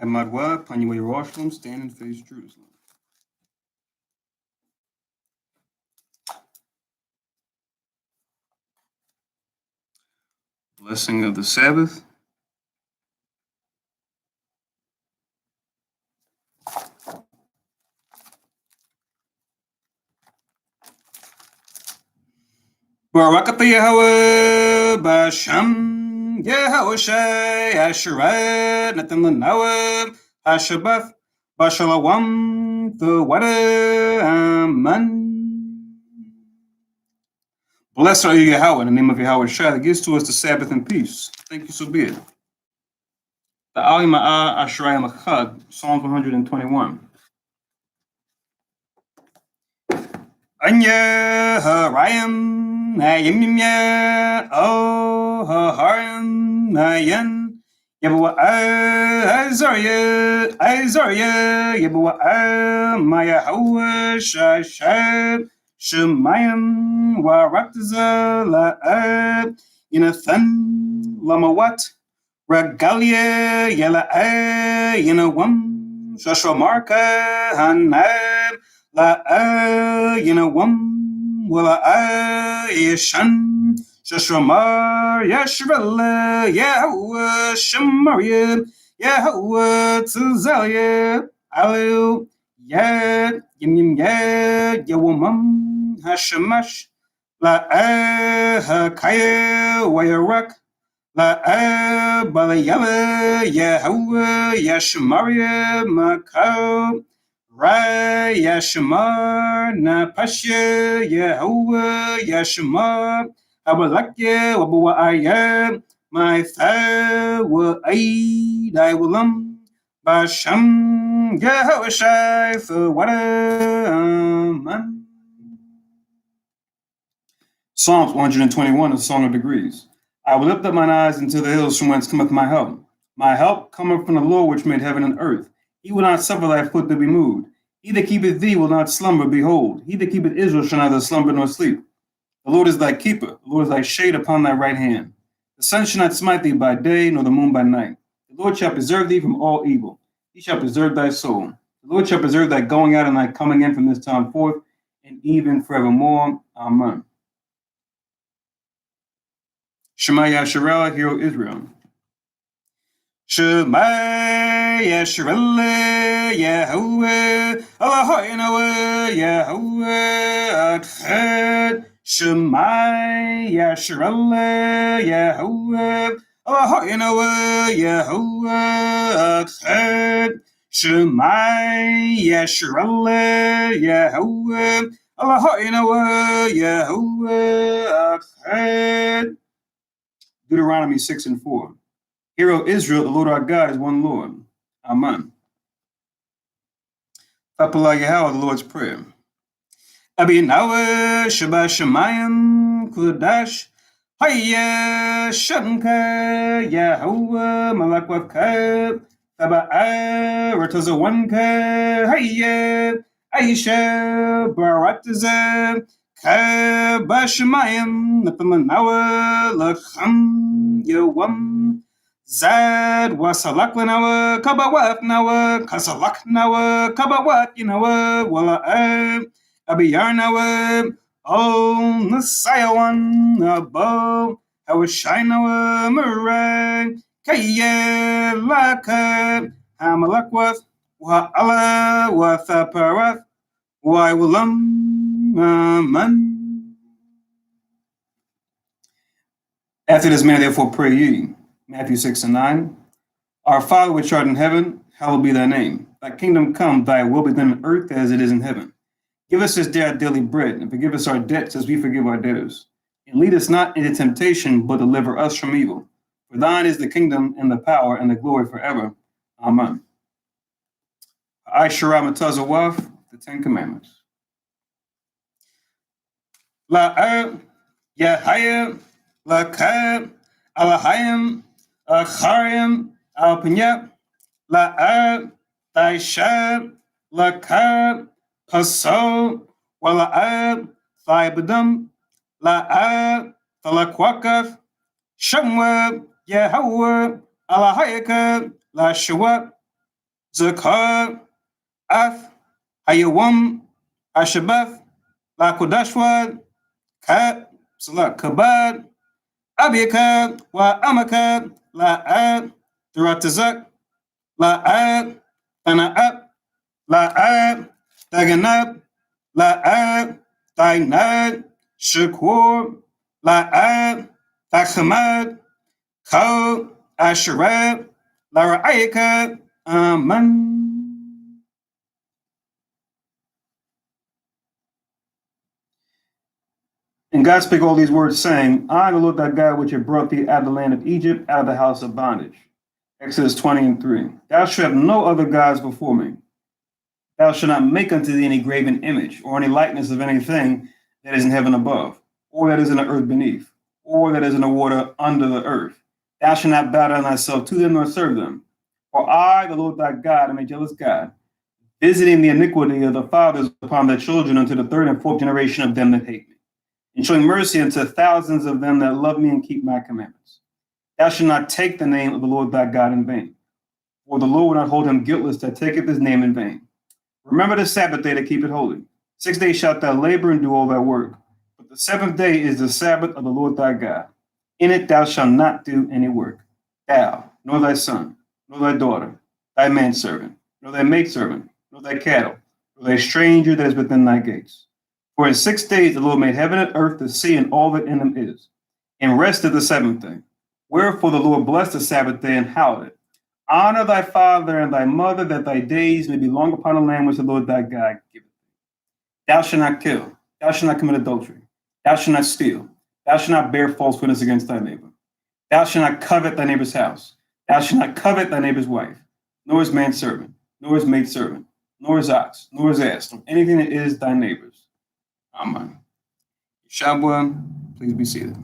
Amadwa, Panywa Yerushalayim, stand and face Jerusalem. Blessing of the Sabbath. Barakatha Yahweh Basham Yahweh Shai Asherat Nathan Lanawa Hashabath Bashalawam the Wada Aman. Blessed are you, Yahweh, in the name of Yahweh Shai, that gives to us the Sabbath and peace. Thank you, so be it. The Ali Ma'ah Ashrayim Achad, Psalm 121. Anya Harayim Nayimya O Harim Nayan Yabuwa Azarya Yabuwa Maya Hawa Shashab Shemayim Waraktaza La'ab Inathan Lamawat Regalia Yala Yinawam Shashamarka Hanab La Yinawam Willa Yashan Shashamar Yashvella Yahweh Shamaria Yahweh Tzalia Alil Yad Yim Yad Yawamam Hashamash La Hakaya Wayarak La Balayala Yahweh Yashmaria Makau Ra Yashmar Napasha Yahweh Yashmar Abalakya Wabuaya My Thawa Aid I Willam Basham Yahweh Shai for Wadaman. Psalms 121, a song of degrees. I will lift up mine eyes into the hills from whence cometh my help. My help cometh from the Lord which made heaven and earth. He will not suffer thy foot to be moved. He that keepeth thee will not slumber. Behold, he that keepeth Israel shall neither slumber nor sleep. The Lord is thy keeper. The Lord is thy shade upon thy right hand. The sun shall not smite thee by day, nor the moon by night. The Lord shall preserve thee from all evil. He shall preserve thy soul. The Lord shall preserve thy going out and thy coming in from this time forth, and even forevermore. Amen. Shema Yasharah, hear O Israel. Shema Yasharah, Yahweh, Eloheinu, Yahweh, Echad. Shema Yasharah, Yahweh, Eloheinu, Yahweh, Echad. Shema Yasharah, Yahweh, Eloheinu, Yahweh, Echad. Deuteronomy 6:4. Hear, O Israel, the Lord our God is one Lord. Amen. Tapala Yahweh, the Lord's Prayer. Abinawa Shaba Shemayim Kudash Haya Shanka Yahuwa Malakwaka Taba'a Ratazawanka Haya Aisha Barataza Kabashemayim Napamanawa Lacham Yawam Zad Wasalaklanawa Kabawat Nawa Kasalak Nawa Kabawat Yinawa Wala Abiyarnawa, O Nasayawan, Abo, Hawashinawa, Murray, Kaya, Laka, Hamalakwath, Wa'ala, Wathaparath, Waiwalam, Aman. After this manner, therefore, pray ye. Matthew 6 and 9. Our Father which art in heaven, hallowed be thy name. Thy kingdom come, thy will be done on earth as it is in heaven. Give us this day our daily bread, and forgive us our debts as we forgive our debtors. And lead us not into temptation, but deliver us from evil. For thine is the kingdom, and the power, and the glory forever. Amen. I Shara Matazawaf, the Ten Commandments. La'ab, Yahayab, La'kab, Alahayim, Acharim, Alpanyap, La'ab, Thaishab, La'kab, Paso, Wala'ab, Thibadam, La'ab, Talakwakath, Shamwab, Yahawab, Alahayakab, Lashawab, Zakab, Ath, Hayawam, Ashabath, Lakodashwad, Kat, Salak Kabad, Abiyakab, Wa Amakab, La'ab, Duratazak, La'ab, Tana'ab, La'ab, Daganab, La'ab, Dainad, Shakur, La'ab, Tachamad, Kal, Asherab, Lara'ayakab, Amen. And God spake all these words, saying, I, the Lord thy God, which have brought thee out of the land of Egypt, out of the house of bondage. Exodus 20 and 3. Thou shalt have no other gods before me. Thou shalt not make unto thee any graven image, or any likeness of anything that is in heaven above, or that is in the earth beneath, or that is in the water under the earth. Thou shalt not bow down thyself to them nor serve them. For I, the Lord thy God, am a jealous God, visiting the iniquity of the fathers upon their children unto the third and fourth generation of them that hate me, and showing mercy unto thousands of them that love me and keep my commandments. Thou shalt not take the name of the Lord thy God in vain, for the Lord will not hold him guiltless that taketh his name in vain. Remember the Sabbath day to keep it holy. 6 days shalt thou labor and do all thy work, but the seventh day is the Sabbath of the Lord thy God. In it thou shalt not do any work, thou, nor thy son, nor thy daughter, thy manservant, nor thy maidservant, nor thy cattle, nor thy stranger that is within thy gates. For in 6 days the Lord made heaven and earth, the sea, and all that in them is, and rested the seventh day. Wherefore the Lord blessed the Sabbath day and hallowed it. Honor thy father and thy mother, that thy days may be long upon the land which the Lord thy God giveth thee. Thou shalt not kill. Thou shalt not commit adultery. Thou shalt not steal. Thou shalt not bear false witness against thy neighbor. Thou shalt not covet thy neighbor's house. Thou shalt not covet thy neighbor's wife, nor his manservant, nor his maidservant, nor his ox, nor his ass, nor anything that is thy neighbor's. Amen. Shabwa, please be seated.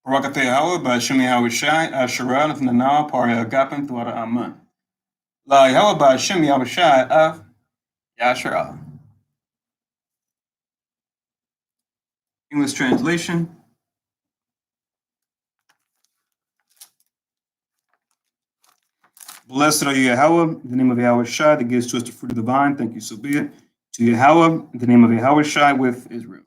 Barakateh Hawa, Bashimi Hawashai, Asherah, Nana, Pari Agapim, Tuara Aman. La Yahweh Bashimi Hawashai, Af, Yasherah. English translation. Blessed are you, Yahweh, in the name of Yahweh Shai, that gives to us the fruit of the vine. Thank you, so be it. To Yahweh, in the name of Yahweh Shai, with Israel.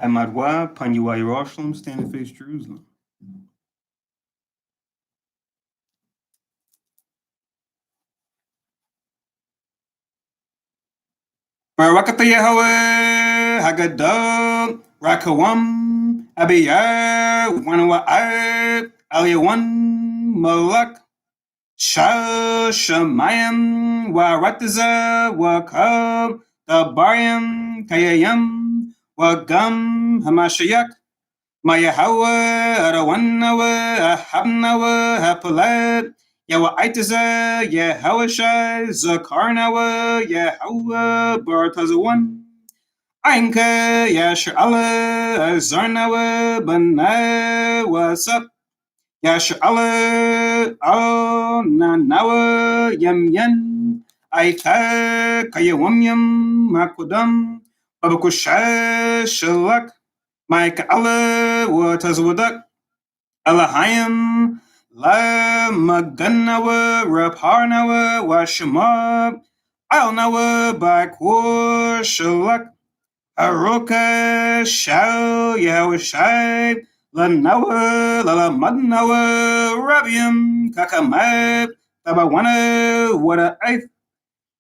Amadwa, Panyua Jerusalem, stand and face Jerusalem. Barakata Yahweh, Hagadol, Rakawam, Abiyah, Wanawa, Aliyawan, Malak, Shamayam, Warataza, Wakab, Tabayam, Kayayam, Wagam, Hamashayak, Mayahawa, Arawanawa, Ahabnawa, Hapalat, Yawa Aitaza, Yahawashai, Zakarnawa, Yahawa, Bartazawan, Ainka, Yasha'ala, Zarnawa, Bana, Wasap, Yasha'ala, Al, Nanawa, Yam Yan, Aika, Kayawamyam, Makudam, Babakusha, Shalak, Mike Allah Watazwadak Alahayim La Maganawa Rapharnawa Washamab Alnawa Bakur Shalak Aroka Shal Yahweh Lanawa Lala Madnawa Rabiam Kakamab Tabawana Wada Aith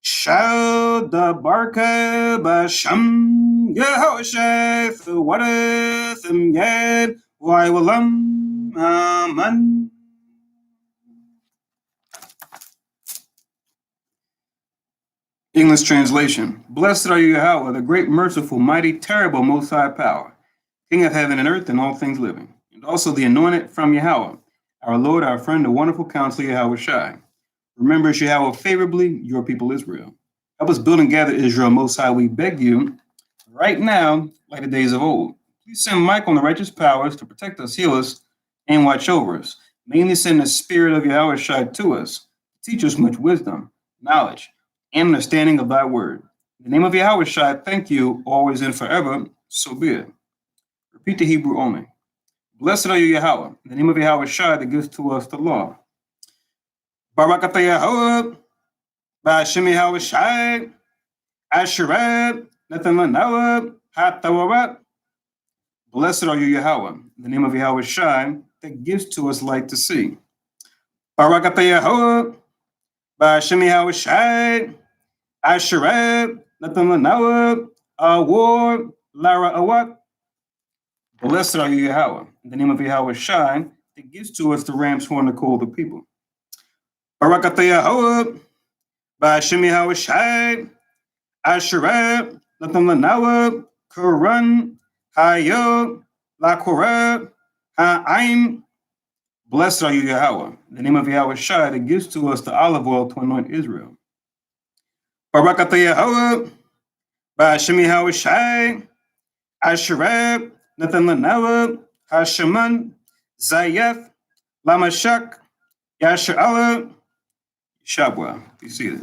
Shal the Barka Basham Yehosheth Wadatham Yed Waiwalam Aman. English translation. Blessed are you, Yahweh, the great, merciful, mighty, terrible, most high power, King of heaven and earth and all things living, and also the anointed from Yahweh, our Lord, our friend, the wonderful counselor Yahweh Shai. Remember Yahweh favorably, your people Israel. Help us build and gather Israel, Most High, we beg you, right now, like the days of old. Please send Michael and the righteous powers to protect us, heal us, and watch over us. Mainly send the spirit of Yahweh Shai to us, teach us much wisdom, knowledge, and understanding of thy word. In the name of Yahweh Shai, thank you, always and forever, so be it. Repeat the Hebrew only. Blessed are you, Yahweh, in the name of Yahweh Shai that gives to us the law. Barakata Yahweh, Ba'ashem Yahweh Shai, Asherah, Nathan Lanawa, Hatawarat. Blessed are you, Yahweh, in the name of Yahweh Shai that gives to us light to see. Barakata Yahweh, Ba'ashem Yahweh Shai, Asherah, Nathan Lanawa, Awar, Lara Awat. Blessed are you, Yahweh, in the name of Yahweh Shai that gives to us the ram's horn to call the people. Barakata Yahweh, Ba'ashem Yahweh Shai, Asherah, Nathan Lanawa, Quran, Hayo, La Korah, Ha'aim. Blessed are you, Yahweh, in the name of Yahweh Shai that gives to us the olive oil to anoint Israel. Barakata Yahweh, Ba'ashem Yahweh Shai, Asherah, Nathan Lanawa, Hasheman, Zayeth, Lamashak, Yasher Allah, Shabwa. You see it.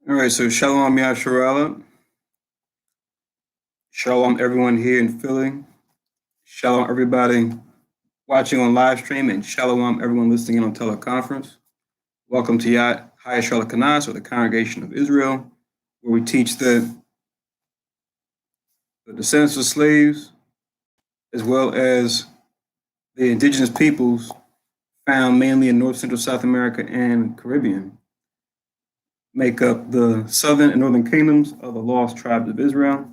All right, so Shalom Yasharala. Shalom everyone here in Philly. Shalom everybody watching on live stream, and shalom everyone listening in on teleconference. Welcome to High Kanas, or the Congregation of Israel, where we teach that the descendants of slaves, as well as the indigenous peoples found mainly in North Central South America and Caribbean, make up the southern and northern kingdoms of the lost tribes of Israel,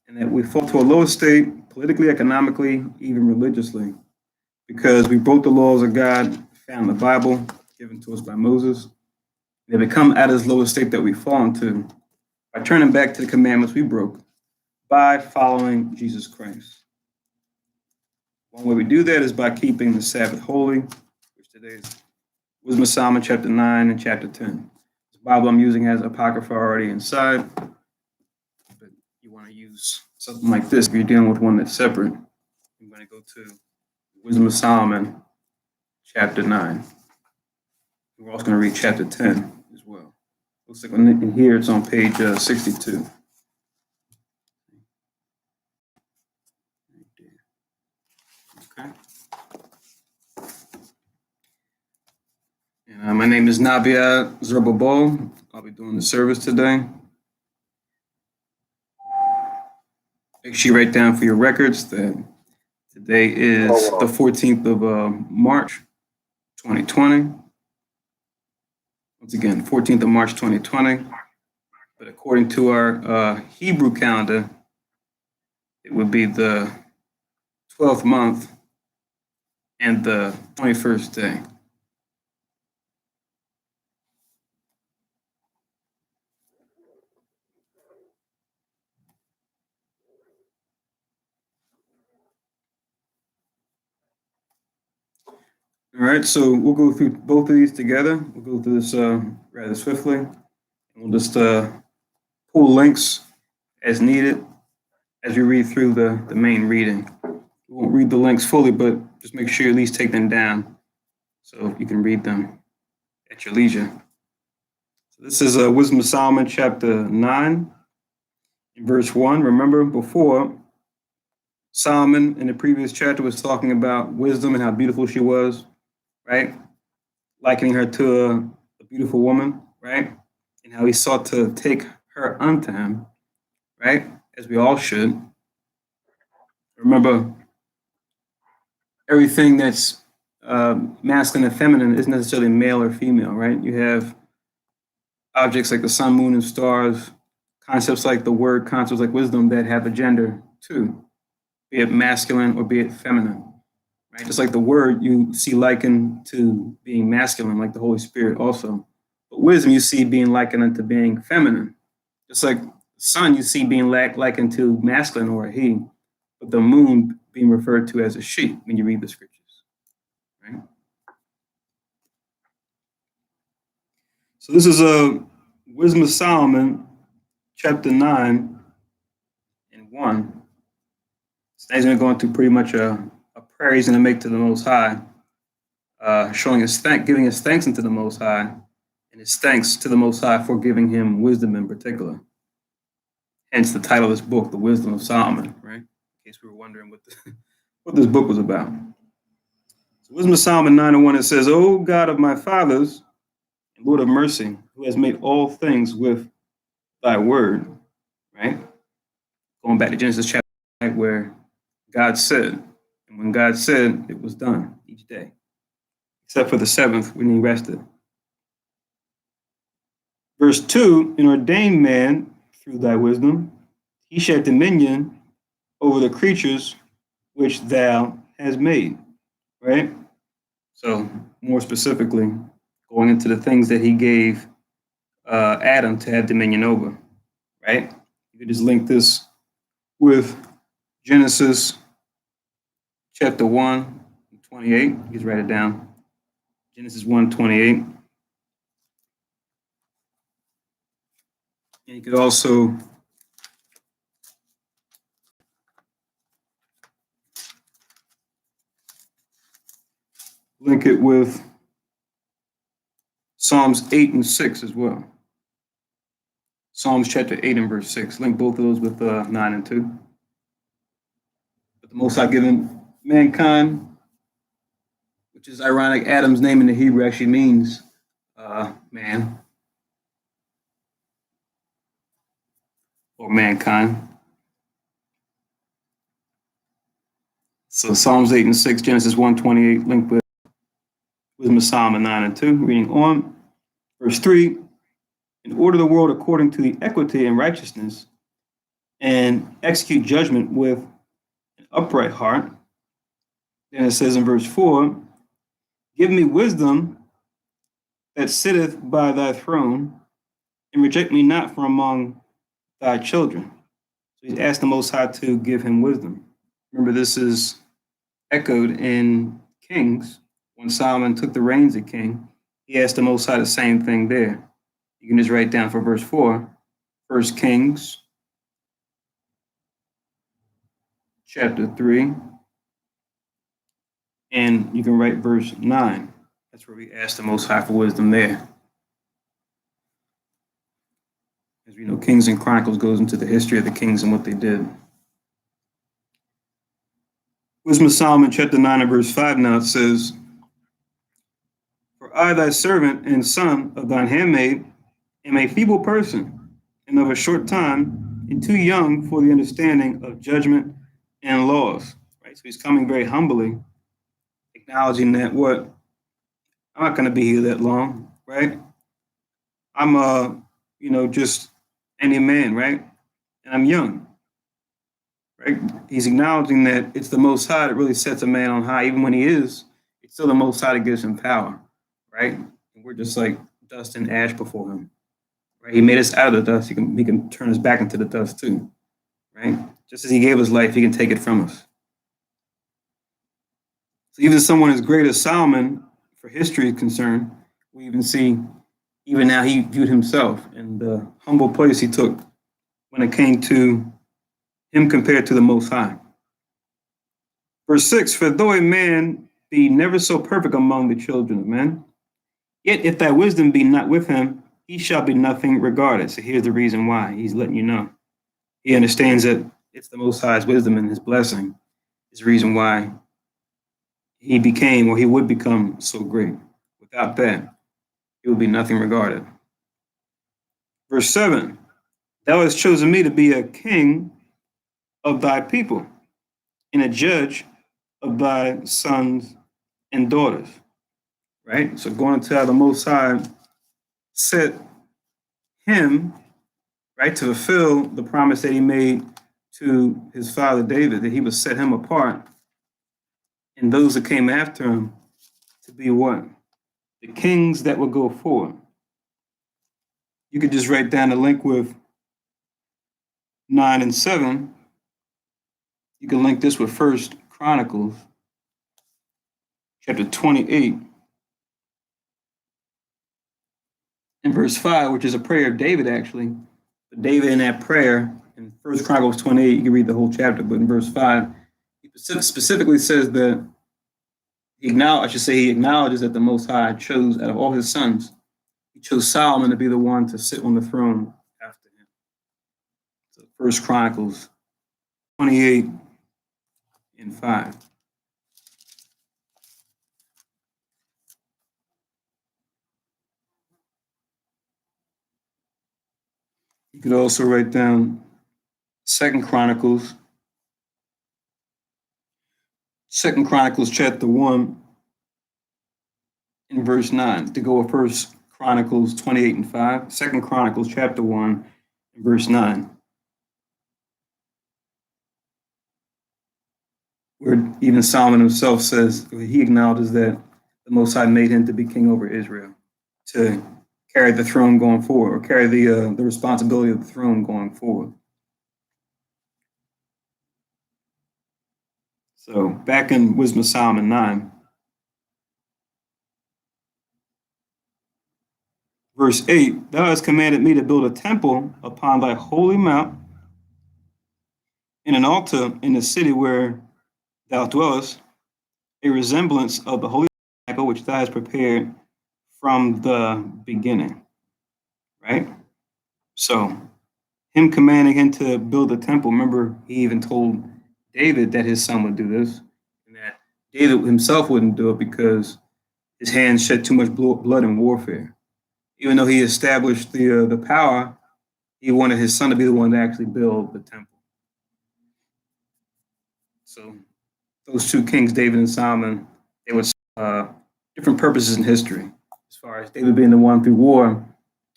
and that we fall to a lower state politically, economically, even religiously, because we broke the laws of God found in the Bible, given to us by Moses. They become out of this lower state that we fall into by turning back to the commandments we broke by following Jesus Christ. One way we do that is by keeping the Sabbath holy, which today is Wisdom of Solomon chapter 9 and chapter 10. The Bible I'm using has Apocrypha already inside, but you want to use something like this if you're dealing with one that's separate. I'm going to go to Wisdom of Solomon chapter 9. We're also going to read chapter 10 as well. Looks like in here it's on page 62. Okay. And my name is Nabia Zerubbabel. I'll be doing the service today. Make sure you write down for your records that today is the 14th of March, 2020. Once again, 14th of March, 2020. But according to our Hebrew calendar, it would be the 12th month and the 21st day. All right, so we'll go through both of these together. We'll go through this rather swiftly. We'll just pull links as needed as we read through the main reading. We won't read the links fully, but just make sure you at least take them down so you can read them at your leisure. So this is Wisdom of Solomon, chapter 9, in verse 1. Remember, before, Solomon in the previous chapter was talking about wisdom and how beautiful she was, right? Likening her to a beautiful woman, right? And how he sought to take her unto him, right? As we all should. Remember, everything that's masculine and feminine isn't necessarily male or female, right? You have objects like the sun, moon, and stars, concepts like the word, concepts like wisdom that have a gender too, be it masculine or be it feminine, right? Just like the word you see likened to being masculine, like the Holy Spirit also. But wisdom you see being likened unto being feminine. Just like the sun you see being likened to masculine or a he, but the moon being referred to as a she when you read the scriptures, right? So this is a Wisdom of Solomon, chapter 9 and 1. Today's going to go into pretty much a prayer he's going to make to the Most High, showing his giving his thanks unto the Most High, and his thanks to the Most High for giving him wisdom in particular. Hence the title of this book, The Wisdom of Solomon, right? In case we were wondering what this book was about. So Wisdom of Solomon 9 and 1, it says, O God of my fathers, and Lord of mercy, who has made all things with thy word, right? Going back to Genesis chapter 9, where God said, and when God said, it was done each day, except for the seventh when he rested. Verse 2, and ordained man through thy wisdom, he shall have dominion over the creatures which thou hast made, right? So more specifically, going into the things that he gave Adam to have dominion over, right? You could just link this with Genesis chapter 1, 28. You can just write it down. Genesis 1, 28. And you could also link it with Psalms 8 and 6 as well. Psalms chapter 8 and verse 6. Link both of those with 9 and 2. But the Most High given mankind, which is ironic, Adam's name in the Hebrew actually means man or mankind. So Psalms 8 and 6, Genesis 1:28, linked with Wisdom of Solomon 9 and 2. Reading on, verse 3, and order the world according to the equity and righteousness, and execute judgment with an upright heart. Then it says in verse 4, give me wisdom that sitteth by thy throne, and reject me not from among thy children. So he's asked the Most High to give him wisdom. Remember, this is echoed in Kings. When Solomon took the reins as king, he asked the Most High the same thing there. You can just write down for verse 4, 1 Kings chapter 3, and you can write verse 9. That's where we ask the Most High for wisdom there. As we know, Kings and Chronicles goes into the history of the kings and what they did. Wisdom of Solomon chapter 9 and verse 5 now, it says, for I, thy servant and son of thine handmaid, am a feeble person, and of a short time, and too young for the understanding of judgment and laws. Right? So he's coming very humbly, acknowledging that I'm not going to be here that long, right? I'm just any man, right? And I'm young, right? He's acknowledging that it's the Most High that really sets a man on high. Even when he is, it's still the Most High that gives him power, right? And we're just like dust and ash before him, right? He made us out of the dust. He can turn us back into the dust too, right? Just as he gave us life, he can take it from us. So even someone as great as Solomon, for history is concerned, we even see, even now he viewed himself in the humble place he took when it came to him compared to the Most High. Verse 6, for though a man be never so perfect among the children of men, yet if thy wisdom be not with him, he shall be nothing regarded. So here's the reason why. He's letting you know. He understands that it's the Most High's wisdom and his blessing is the reason why he became, or he would become, so great. Without that, he would be nothing regarded. Verse 7, thou hast chosen me to be a king of thy people, and a judge of thy sons and daughters. Right? So going to how the Most High set him, right, to fulfill the promise that he made to his father David, that he would set him apart, and those that came after him to be what? The kings that would go forward. You could just write down the link with 9 and 7. You can link this with 1 Chronicles chapter 28 and verse 5, which is a prayer of David, actually. But David, in that prayer, in 1 Chronicles 28, you can read the whole chapter, but in verse 5, he specifically says that he acknowledges that the Most High chose, out of all his sons, he chose Solomon to be the one to sit on the throne after him. So 1 Chronicles 28 and 5. You could also write down 2 Chronicles chapter 1 and verse 9 to go with 1 Chronicles 28 and 5. 2 Chronicles chapter 1 and verse 9. Where even Solomon himself says, he acknowledges that the Most High made him to be king over Israel, to carry the throne going forward, or carry the responsibility of the throne going forward. So back in Wisdom of Solomon 9, verse 8, thou hast commanded me to build a temple upon thy holy mount, and an altar in the city where thou dwellest, a resemblance of the holy tabernacle which thou hast prepared from the beginning. Right? So him commanding him to build a temple, remember, he even told David that his son would do this, and that David himself wouldn't do it because his hands shed too much blood in warfare. Even though he established the power, he wanted his son to be the one to actually build the temple. So those two kings, David and Solomon, they were different purposes in history. As far as David being the one through war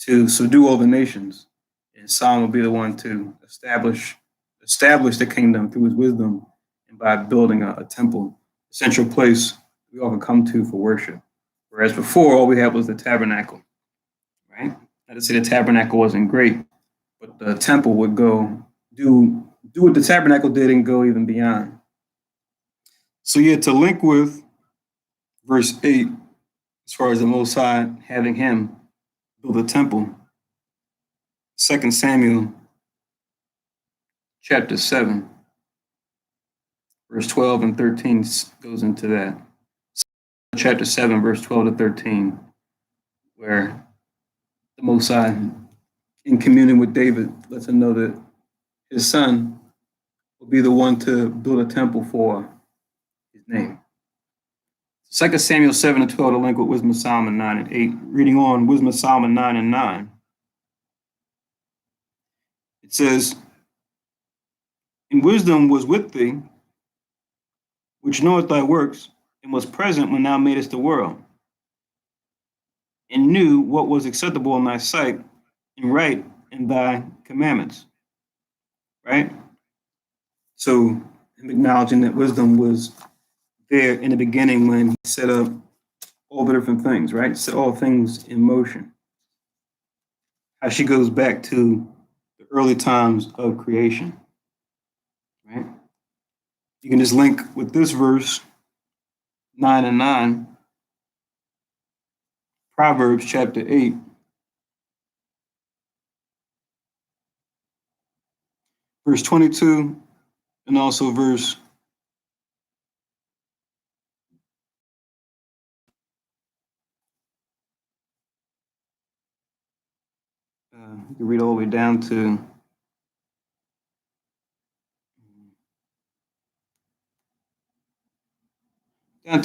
to subdue all the nations, and Solomon will be the one to establish the kingdom through his wisdom and by building a temple, a central place we all could come to for worship. Whereas before, all we had was the tabernacle, right? Not to say the tabernacle wasn't great, but the temple would go do what the tabernacle did and go even beyond. So yeah, to link with verse 8, as far as the Most High having him build a temple, 2 Samuel chapter 7, verse 12 and 13 goes into that. Chapter 7, verse 12 to 13, where the Most High, in communion with David, lets him know that his son will be the one to build a temple for his name. 2 Samuel 7 and 12 to link with Wisdom of Solomon 9 and 8. Reading on Wisdom of Solomon 9 and 9. It says, "In wisdom was with thee, which knoweth thy works, and was present when thou madest the world, and knew what was acceptable in thy sight, and right in thy commandments." Right? So him acknowledging that wisdom was there in the beginning when he set up all the different things, right? Set all things in motion. How she goes back to the early times of creation, right? You can just link with this verse, 9 and 9, Proverbs chapter 8, verse 22, and also verse you can read all the way down to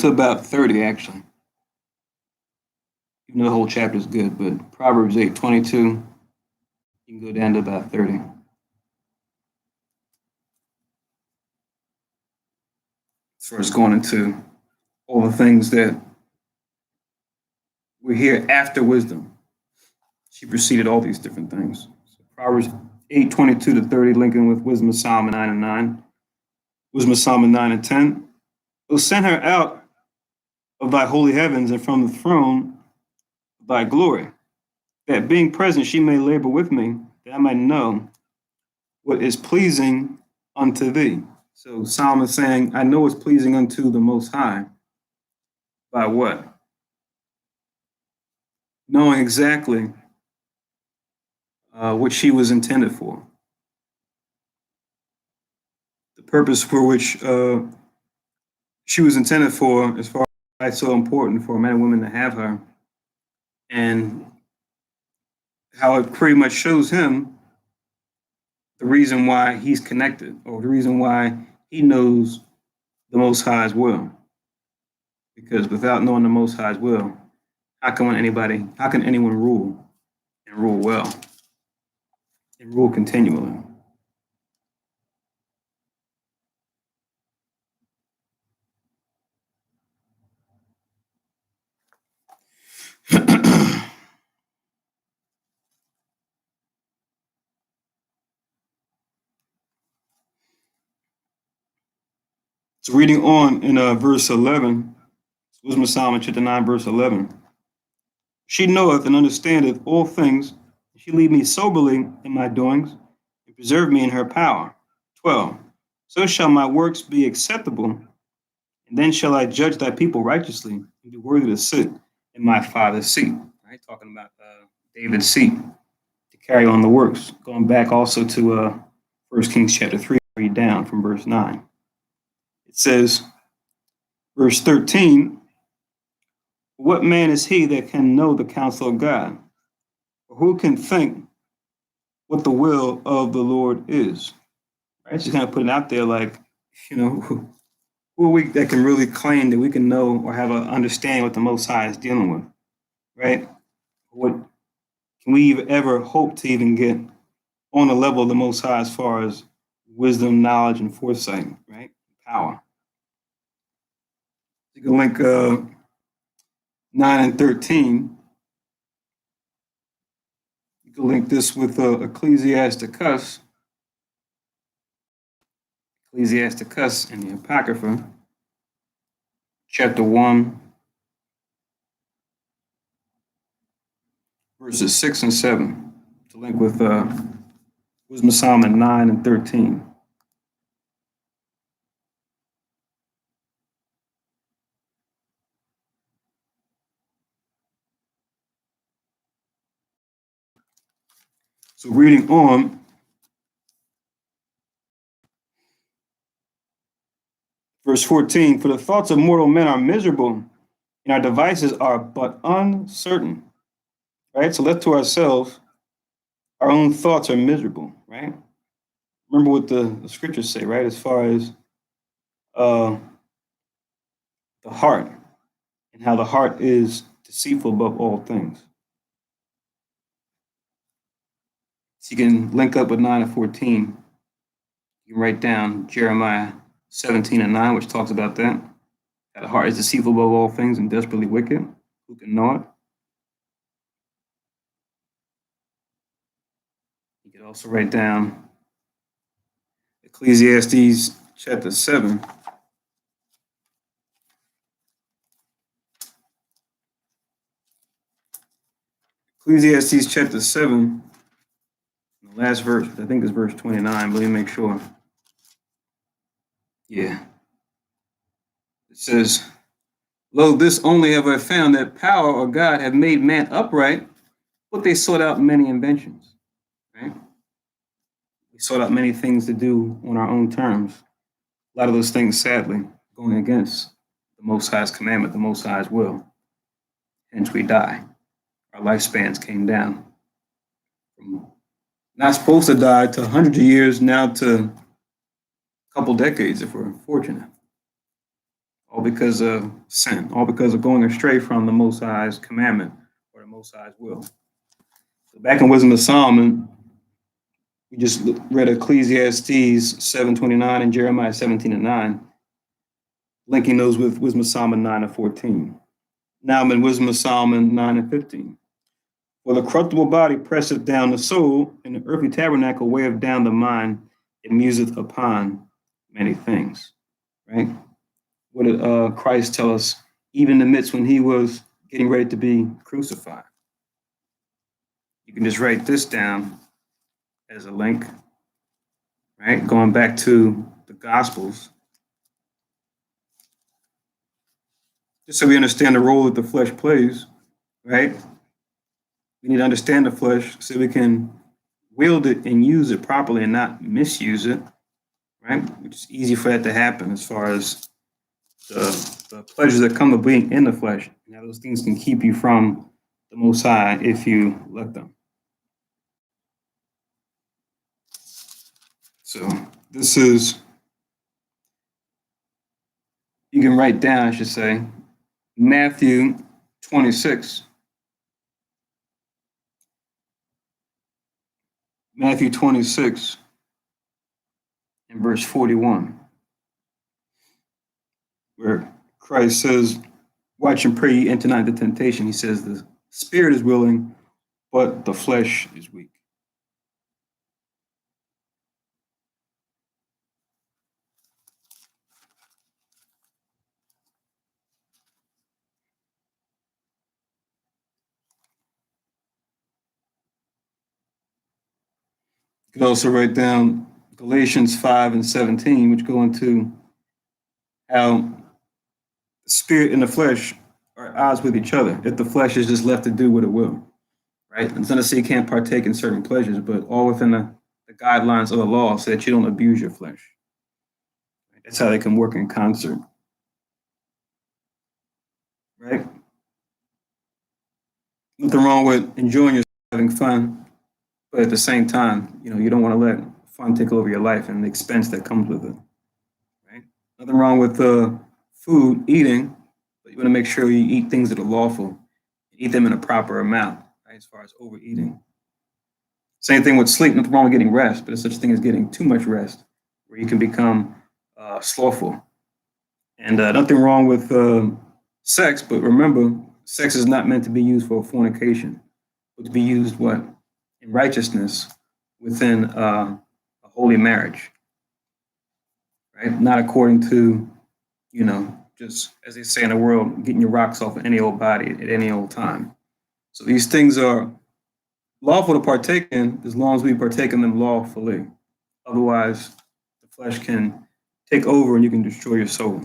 about 30, actually. Even though the whole chapter is good, but Proverbs 8:22, you can go down to about 30. As far as going into all the things that we're here after wisdom. She preceded all these different things. So Proverbs 8:22 to 30, linking with Wisdom of Solomon 9 and 9. Wisdom of Solomon 9 and 10. "O send her out of thy holy heavens and from the throne of thy glory, that being present she may labor with me, that I might know what is pleasing unto thee." So Solomon saying, I know what's pleasing unto the Most High. By what? Knowing exactly what she was intended for. The purpose for which she was intended for, as far as why it's so important for men and women to have her, and how it pretty much shows him the reason why he's connected, or the reason why he knows the Most High's will. Because without knowing the Most High's will, how can anyone rule and rule well and rule continually? So reading on in verse 11, Wisdom of Solomon chapter 9, verse 11. "She knoweth and understandeth all things. She lead me soberly in my doings, and preserve me in her power." 12. "So shall my works be acceptable, and then shall I judge thy people righteously, and be worthy to sit in my father's seat." Right, talking about David's seat, to carry on the works. Going back also to 1 Kings chapter 3, read down from verse 9. It says, verse 13, "What man is he that can know the counsel of God? Or who can think what the will of the Lord is?" Right? Just kind of putting out there like, who are we that can really claim that we can know or have an understanding what the Most High is dealing with, right? What can we ever hope to even get on the level of the Most High as far as wisdom, knowledge, and foresight, right? Power. You can link 9 and 13. You can link this with Ecclesiasticus in the Apocrypha, chapter 1, verses 6 and 7, to link with Wisdom of Solomon 9 and 13. So reading on, verse 14, for the thoughts of mortal men are miserable, and our devices are but uncertain. Right? So left to ourselves, our own thoughts are miserable, right? Remember what the scriptures say, right? As far as the heart and how the heart is deceitful above all things. So you can link up with 9 and 14. You can write down Jeremiah 17 and 9, which talks about that. That the heart is deceitful above all things and desperately wicked. Who can know it? You could also write down Ecclesiastes chapter 7. Ecclesiastes chapter 7, the last verse, I think it's verse 29, but let me make sure. Yeah. It says, lo, this only have I found, that power or God have made man upright, but they sought out many inventions. Right? We sought out many things to do on our own terms. A lot of those things, sadly, going against the Most High's commandment, the Most High's will. Hence we die. Our lifespans came down from not supposed to die to hundreds of years, now to a couple decades if we're fortunate. All because of sin, all because of going astray from the Most High's commandment or the Most High's will. So back in Wisdom of Solomon, we just read Ecclesiastes 7:29 and Jeremiah 17 and 9, linking those with Wisdom of Solomon 9 and 14. Now I'm in Wisdom of Solomon 9 and 15. For the corruptible body presseth down the soul, and the earthly tabernacle weigheth down the mind, it museth upon many things. Right? What did Christ tell us, even in the midst when he was getting ready to be crucified? You can just write this down as a link, right? Going back to the Gospels, just so we understand the role that the flesh plays, right? We need to understand the flesh so we can wield it and use it properly and not misuse it, right? It's easy for that to happen as far as the pleasures that come to being in the flesh. Now, those things can keep you from the Most High if you let them. So this is, you can write down, I should say, Matthew 26. Matthew 26 and verse 41, where Christ says, watch and pray ye enter not into temptation. He says, the spirit is willing, but the flesh is weak. You could also write down Galatians 5 and 17, which go into how the spirit and the flesh are at odds with each other. If the flesh is just left to do what it will, right? It's not to say you can't partake in certain pleasures, but all within the guidelines of the law so that you don't abuse your flesh. That's how they can work in concert, right? Nothing wrong with enjoying yourself, having fun, but at the same time, you don't want to let fun take over your life and the expense that comes with it, right? Nothing wrong with food, eating, but you want to make sure you eat things that are lawful, eat them in a proper amount, right? right? As far as overeating. Same thing with sleep. Nothing wrong with getting rest, but there's such a thing as getting too much rest, where you can become slothful. And nothing wrong with sex, but remember, sex is not meant to be used for fornication, but to be used what? In righteousness within a holy marriage, right? Not according to, just as they say in the world, getting your rocks off of any old body at any old time. So these things are lawful to partake in as long as we partake in them lawfully. Otherwise, the flesh can take over and you can destroy your soul.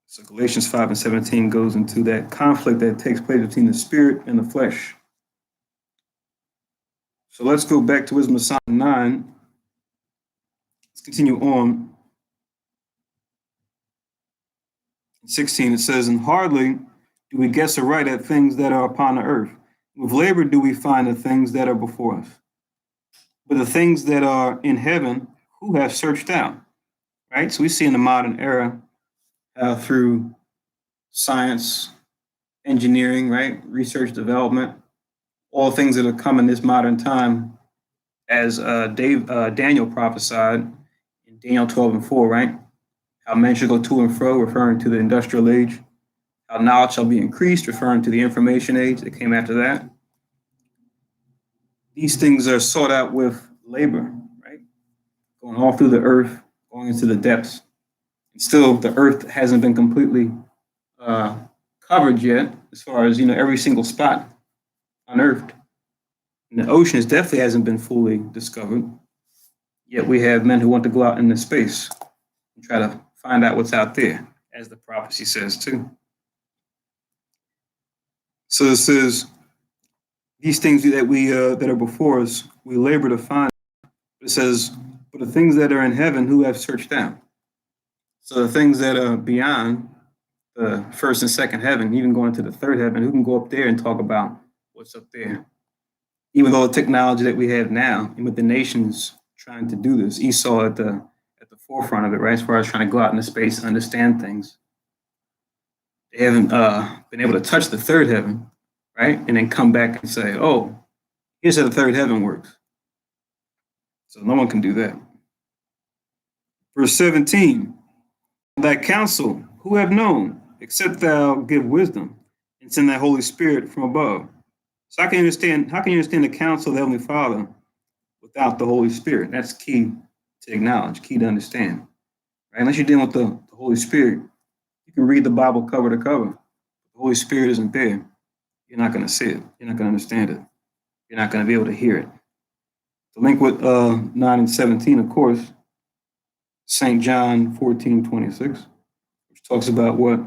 So Galatians 5 and 17 goes into that conflict that takes place between the spirit and the flesh. So let's go back to Wisdom of Solomon 9. Let's continue on. In 16, it says, and hardly do we guess aright at things that are upon the earth. With labor do we find the things that are before us. But the things that are in heaven, who have searched out? Right? So we see in the modern era how through science, engineering, right? Research, development, all things that have come in this modern time, as Daniel prophesied in Daniel 12 and 4, right? How men shall go to and fro, referring to the industrial age. How knowledge shall be increased, referring to the information age that came after that. These things are sought out with labor, right? Going all through the earth, going into the depths. And still, the earth hasn't been completely covered yet, as far as, every single spot unearthed. And the ocean definitely hasn't been fully discovered. Yet we have men who want to go out into space and try to find out what's out there, as the prophecy says too. So it says, these things that we that are before us, we labor to find. It says, but the things that are in heaven, who have searched out? So the things that are beyond the first and second heaven, even going to the third heaven, who can go up there and talk about what's up there? Even though the technology that we have now, and with the nations trying to do this, Esau at the forefront of it, right? As far as trying to go out into space and understand things, they haven't been able to touch the third heaven, right? And then come back and say, "Oh, here's how the third heaven works." So no one can do that. Verse 17, that counsel, who have known, except thou give wisdom and send thy Holy Spirit from above. So how can you understand the counsel of the Heavenly Father without the Holy Spirit? That's key to acknowledge, key to understand. Right? Unless you're dealing with the Holy Spirit, you can read the Bible cover to cover. The Holy Spirit isn't there. You're not going to see it. You're not going to understand it. You're not going to be able to hear it. The link with 9 and 17, of course, St. John 14:26, which talks about what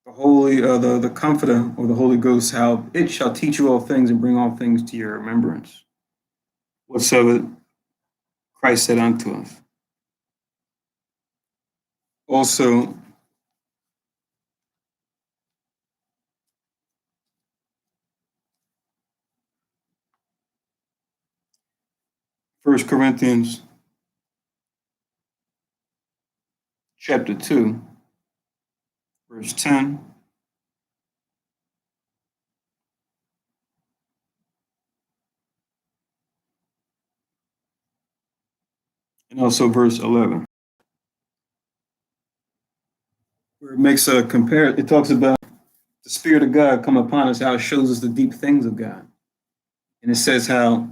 the Holy, the Comforter or the Holy Ghost, how it shall teach you all things and bring all things to your remembrance, whatsoever Christ said unto us. Also, First Corinthians chapter 2, verse 10. And also verse 11, where it makes a comparison. It talks about the Spirit of God come upon us, how it shows us the deep things of God. And it says how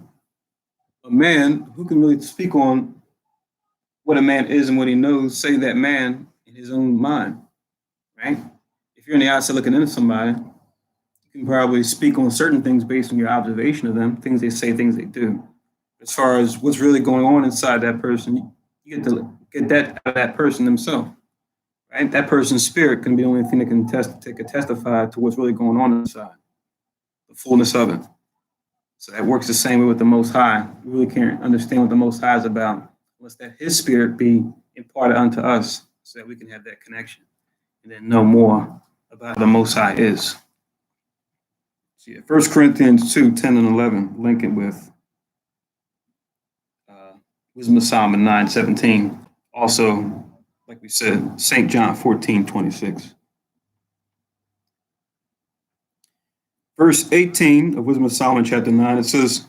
a man who can really speak on what a man is and what he knows, say that man in his own mind, right? If you're on the outside looking into somebody, you can probably speak on certain things based on your observation of them, things they say, things they do. As far as what's really going on inside that person, you get to get that out of that person themselves, right? That person's spirit can be the only thing that can testify to what's really going on inside, the fullness of it. So that works the same way with the Most High. We really can't understand what the Most High is about unless that His Spirit be imparted unto us so that we can have that connection and then know more about how the Most High is. So yeah, 1 Corinthians 2, 10 and 11, link it with Wisdom of Solomon 9, 17. Also, like we said, St. John 14, 26. Verse 18 of Wisdom of Solomon, chapter 9, it says,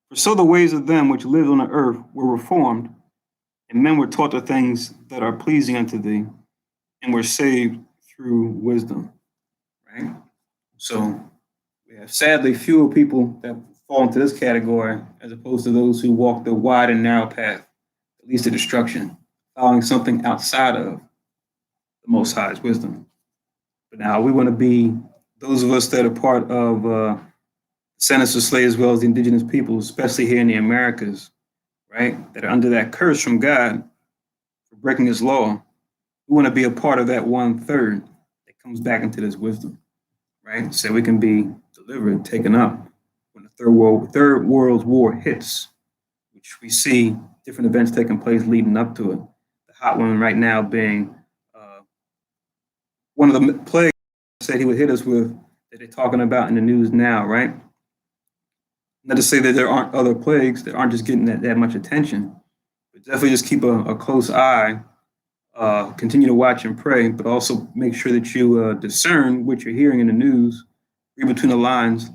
"For so the ways of them which lived on the earth were reformed, and men were taught the things that are pleasing unto thee, and were saved through wisdom." Right? So we have sadly fewer people that fall into this category as opposed to those who walk the wide and narrow path that leads to destruction, following something outside of the Most High's wisdom. But now we want to be those of us that are part of descendants of slaves as well as the indigenous peoples, especially here in the Americas, right, that are under that curse from God for breaking his law. We want to be a part of that 1/3 that comes back into this wisdom, right? So we can be delivered, taken up when the third world war hits, which we see different events taking place leading up to it. The hot one right now being one of the plagues said he would hit us with that they're talking about in the news now, right? Not to say that there aren't other plagues that aren't just getting that much attention, but definitely just keep a close eye, continue to watch and pray, but also make sure that you discern what you're hearing in the news, read between the lines,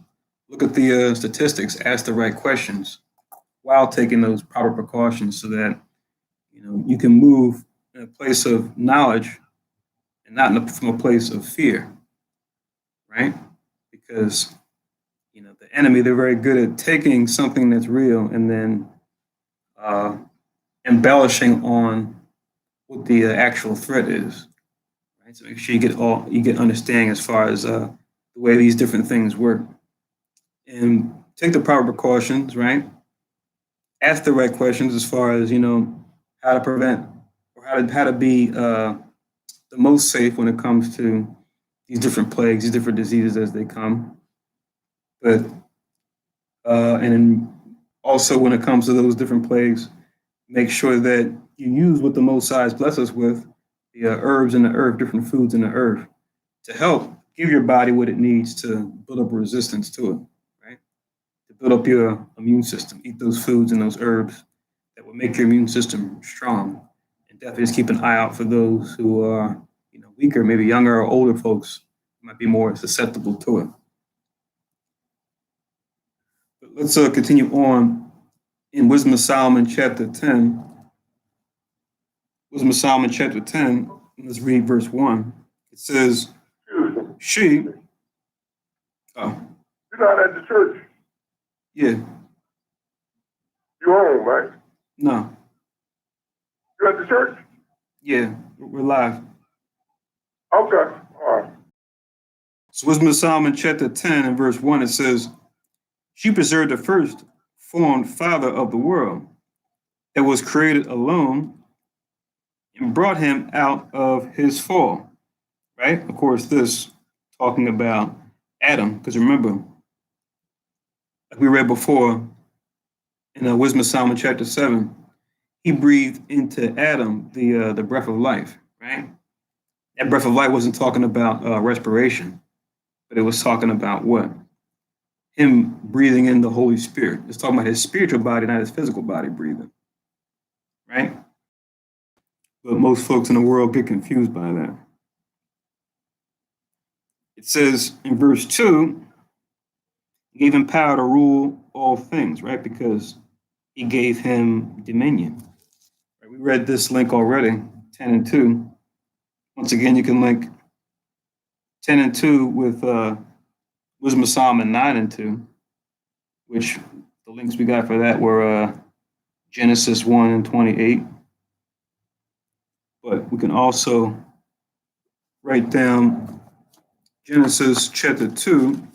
look at the statistics, ask the right questions while taking those proper precautions so that you can move in a place of knowledge and not from a place of fear, right? Because the enemy, they're very good at taking something that's real and then uh, embellishing on what the actual threat is. Right? So make sure you get understanding as far as the way these different things work, and take the proper precautions. Right? Ask the right questions as far as how to prevent or how to be the most safe when it comes to these different plagues, these different diseases as they come. But and also when it comes to those different plagues, make sure that you use what the Most High bless us with, the herbs in the earth, different foods in the earth, to help give your body what it needs to build up a resistance to it, right? To build up your immune system. Eat those foods and those herbs that will make your immune system strong. And definitely just keep an eye out for those who are, weaker, maybe younger or older folks might be more susceptible to it. But let's continue on in Wisdom of Solomon, chapter 10. Wisdom of Solomon, chapter 10. Let's read verse 1. It says, she. Oh. You're not at the church. Yeah. You're home, right? No. You're at the church? Yeah, we're live. Okay. All right. So Wisdom of Solomon, chapter 10, and verse 1, it says, she preserved the first formed father of the world that was created alone and brought him out of his fall. Right? Of course, this talking about Adam, because remember, like we read before in Wisdom of Solomon, chapter 7, he breathed into Adam the breath of life, right? That breath of life wasn't talking about respiration, but it was talking about what? Him breathing in the Holy Spirit. It's talking about his spiritual body, not his physical body breathing, right? But most folks in the world get confused by that. It says in verse 2, he gave him power to rule all things, right? Because he gave him dominion. Right? We read this link already, 10 and 2. Once again, you can link 10 and 2 with Wisdom of Solomon 9 and 2, which the links we got for that were Genesis 1 and 28. But we can also write down Genesis chapter 2.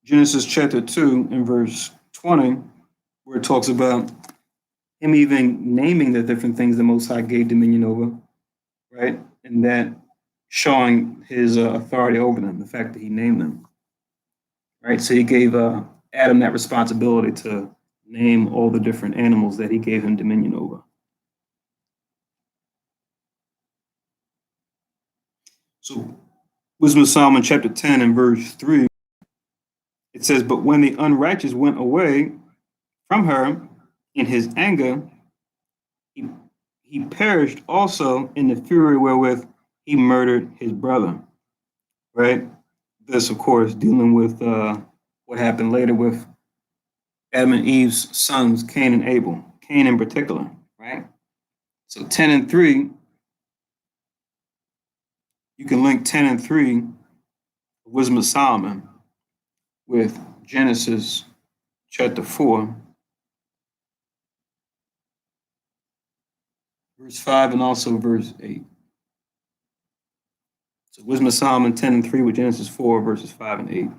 Genesis chapter 2 and verse 20, where it talks about him even naming the different things the Most High gave dominion over, right? And that showing his authority over them, the fact that he named them, right? So he gave Adam that responsibility to name all the different animals that he gave him dominion over. So Wisdom of Solomon chapter 10 and verse 3, it says, but when the unrighteous went away from her in his anger, he he perished also in the fury wherewith he murdered his brother. Right? This, of course, dealing with what happened later with Adam and Eve's sons, Cain and Abel, Cain in particular, right? So 10 and 3, you can link 10 and 3, Wisdom of Solomon, with Genesis chapter 4, verse 5, and also verse 8. So Wisdom of Solomon 10 and 3 with Genesis 4, verses 5 and 8.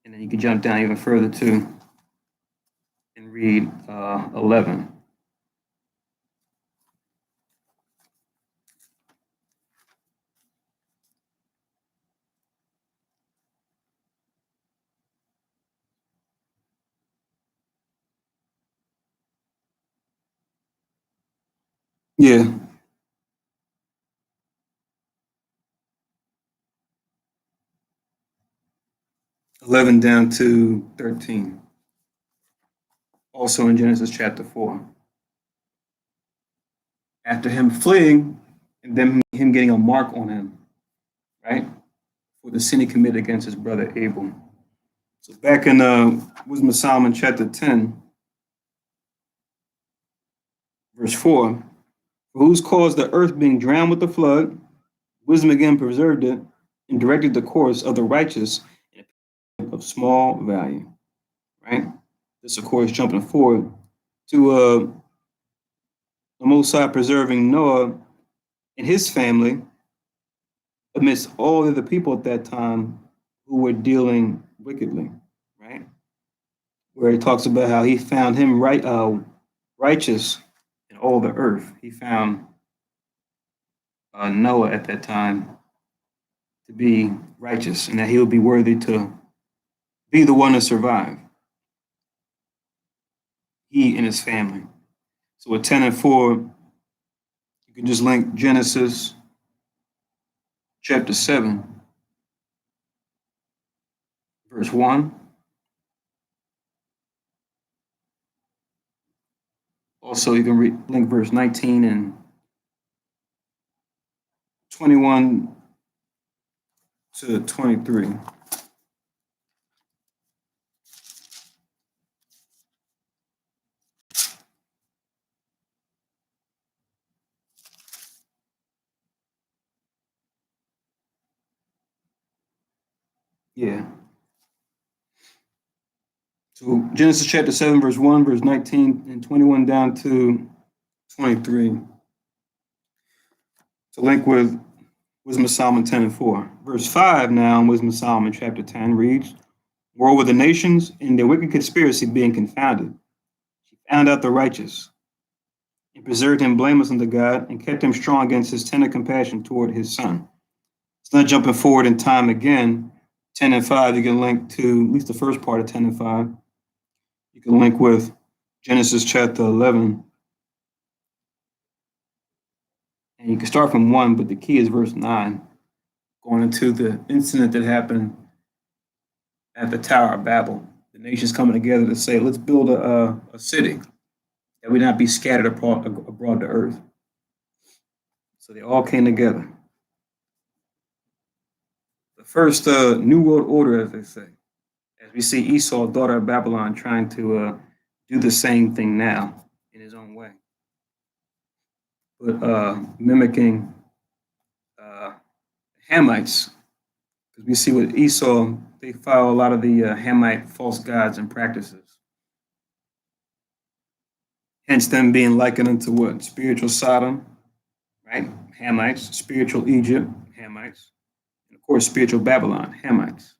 And then you can jump down even further too and read 11. Yeah. 11 down to 13. Also in Genesis chapter 4. After him fleeing, and then him getting a mark on him, right? For the sin he committed against his brother Abel. So back in Wisdom of Solomon chapter 10, verse 4, for whose caused the earth being drowned with the flood, wisdom again preserved it and directed the course of the righteous of small value, right? This, of course, jumping forward to the Most High preserving Noah and his family amidst all of the people at that time who were dealing wickedly, right? Where he talks about how he found him righteous in all the earth. He found Noah at that time to be righteous and that he would be worthy to be the one to survive. He and his family. So with 10 and 4, you can just link Genesis chapter 7, verse 1. Also, you can link verse 19 and 21 to 23. Yeah. So Genesis chapter 7, verse 1, verse 19 and 21 down to 23. To link with Wisdom of Solomon 10 and 4. Verse 5 now in Wisdom of Solomon chapter 10 reads, moreover, the nations in their wicked conspiracy being confounded, she found out the righteous and preserved him blameless unto God and kept him strong against his tender compassion toward his son. It's not jumping forward in time again. 10 and 5, you can link to at least the first part of 10 and 5. You can link with Genesis chapter 11. And you can start from 1, but the key is verse 9, going into the incident that happened at the Tower of Babel. The nations coming together to say, let's build a city that we not be scattered abroad the earth. So they all came together. The first New World Order, as they say, as we see Esau, daughter of Babylon, trying to do the same thing now in his own way, but mimicking Hamites, because we see with Esau, they follow a lot of the Hamite false gods and practices. Hence them being likened unto what? Spiritual Sodom, right? Hamites, spiritual Egypt, Hamites, and of course spiritual Babylon, Hamites,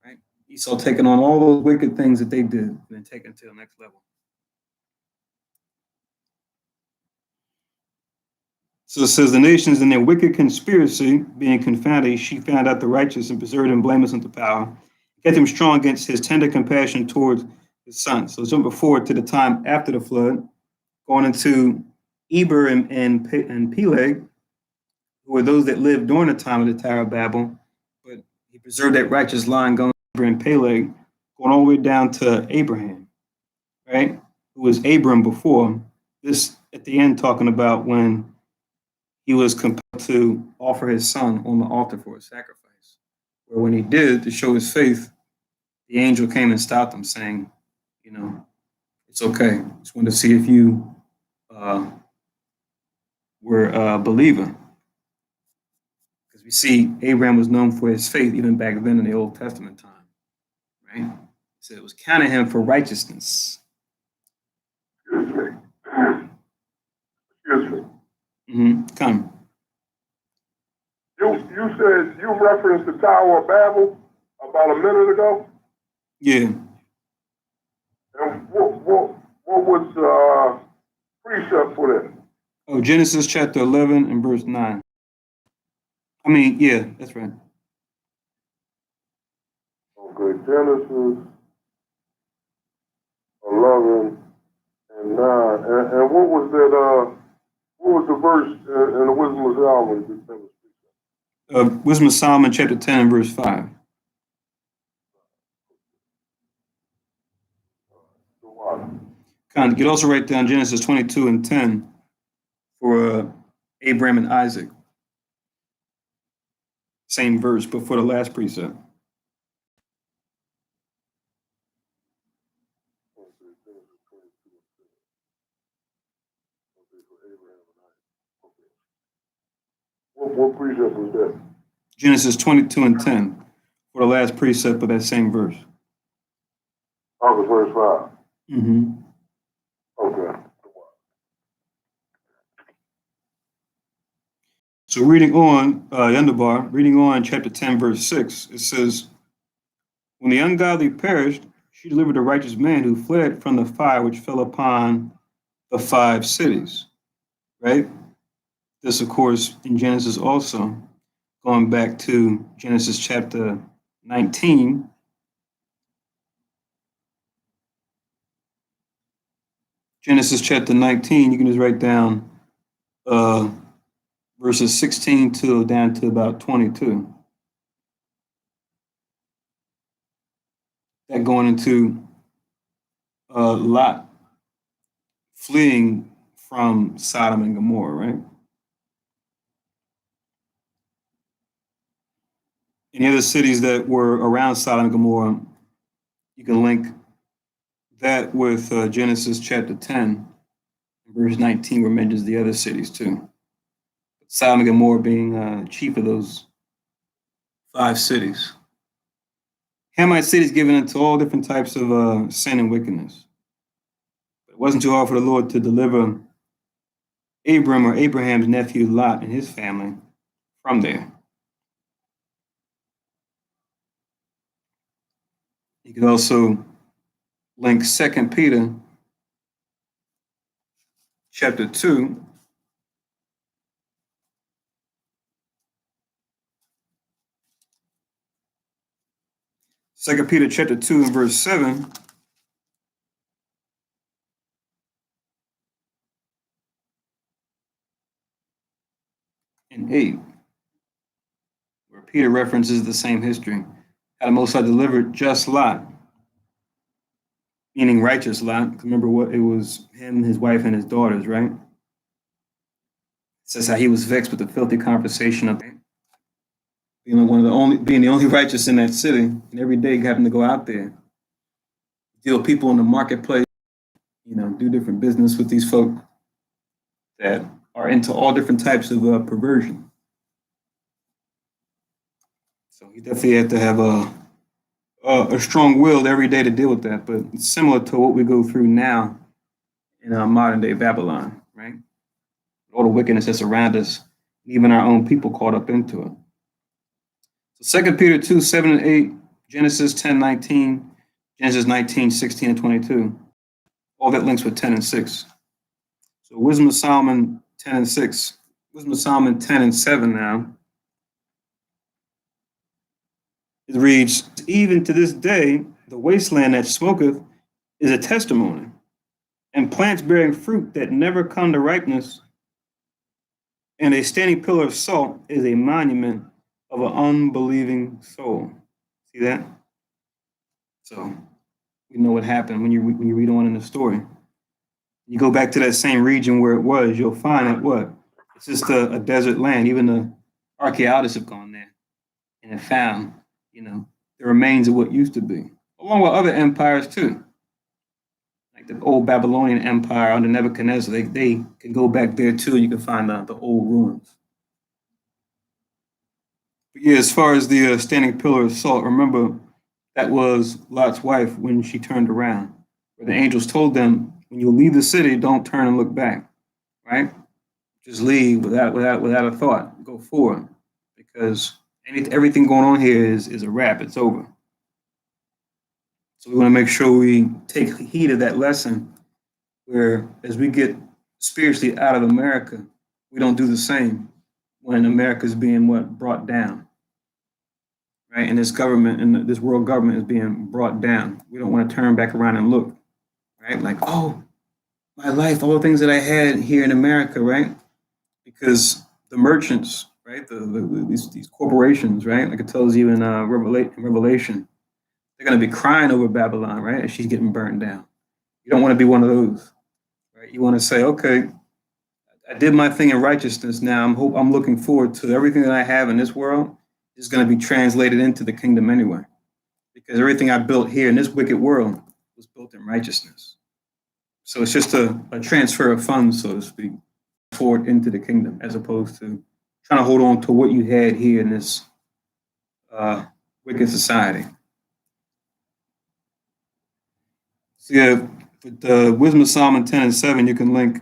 right? Esau taking on all those wicked things that they did and then taking it to the next level. So it says, the nations in their wicked conspiracy, being confounded, she found out the righteous and preserved him blameless unto power, kept him strong against his tender compassion towards his son. So jumping forward to the time after the flood, going into Eber and Peleg, who were those that lived during the time of the Tower of Babel, but he preserved that righteous line going Eber and Peleg, going all the way down to Abraham, right? Who was Abram before. This at the end talking about when he was compelled to offer his son on the altar for a sacrifice. Where when he did, to show his faith, the angel came and stopped him, saying, you know, it's okay. Just wanted to see if you uh, were a believer. Because we see Abraham was known for his faith even back then in the Old Testament time, right? So it was counted him for righteousness. Excuse me. Excuse me. Come. You said you referenced the Tower of Babel about a minute ago, Yeah. and what was precept for that? Oh, Genesis chapter 11 and verse 9. I mean, yeah, that's right. Okay, Genesis 11 and 9, and what was that? What was the verse in the Wisdom of Solomon that was precept? Wisdom of Solomon chapter 10 and verse 5. The water. You could also write down Genesis 22 and 10 for Abraham and Isaac. Same verse, but for the last precept. Okay, Genesis 22 and 10. Okay, for Abraham and Isaac. Okay. What precept was that? Genesis 22 and 10 for the last precept of that same verse. Oh, it was verse 5. Mm-hmm. Okay. So reading on, Yundabar, reading on chapter 10, verse 6, it says, when the ungodly perished, she delivered a righteous man who fled from the fire which fell upon the 5 cities, right? This, of course, in Genesis also, going back to Genesis chapter 19. Genesis chapter 19, you can just write down verses 16 to down to about 22. That going into Lot fleeing from Sodom and Gomorrah, right? Any other cities that were around Sodom and Gomorrah, you can link that with Genesis chapter 10, verse 19, where it mentions the other cities too. Sodom and Gomorrah being chief of those 5 cities. Hamite cities given into all different types of sin and wickedness. But it wasn't too hard for the Lord to deliver Abram or Abraham's nephew Lot and his family from there. You could also link 2 Peter chapter 2. 2 Peter chapter 2 and verse 7. And 8, where Peter references the same history. How the Most High delivered just Lot, meaning righteous Lot. Remember what it was him, his wife, and his daughters, right? It says how he was vexed with the filthy conversation of being the only righteous in that city, and every day having to go out there, deal with people in the marketplace, do different business with these folk that are into all different types of perversion. So he definitely had to have a strong will every day to deal with that. But it's similar to what we go through now in modern day Babylon, right? All the wickedness that's around us, even our own people caught up into it. So 2 Peter 2, 7 and 8, Genesis 10, 19, Genesis 19, 16 and 22. All that links with 10 and 6. So Wisdom of Solomon 10 and 6. Wisdom of Solomon 10 and 7 now. It reads, even to this day, the wasteland that smoketh is a testimony, and plants bearing fruit that never come to ripeness, and a standing pillar of salt is a monument of an unbelieving soul. See that? So We know what happened when you read on in the story. You go back to that same region where it was, you'll find that what? It's just a desert land. Even the archaeologists have gone there and have found, you know, the remains of what used to be, along with other empires too, like the old Babylonian Empire under Nebuchadnezzar. They can go back there too. You can find the old ruins. But yeah, as far as the standing pillar of salt, remember that was Lot's wife when she turned around. Where the angels told them, when you leave the city, don't turn and look back, right? Just leave without a thought. Go forward, because everything going on here is a wrap. It's over. So we want to make sure we take heed of that lesson, where as we get spiritually out of America, we don't do the same when America is being brought down, right? And this government and this world government is being brought down. We don't want to turn back around and look, right? Like, oh, my life, all the things that I had here in America, right? Because the merchants, right, these corporations, right, like it tells you in Revelation, they're going to be crying over Babylon, right, as she's getting burned down. You don't want to be one of those, right? You want to say, okay, I did my thing in righteousness. Now I'm looking forward to everything that I have in this world is going to be translated into the kingdom anyway, because everything I built here in this wicked world was built in righteousness. So it's just a transfer of funds, so to speak, forward into the kingdom, as opposed to trying to hold on to what you had here in this wicked society. So yeah, with the Wisdom of Solomon 10 and 7, you can link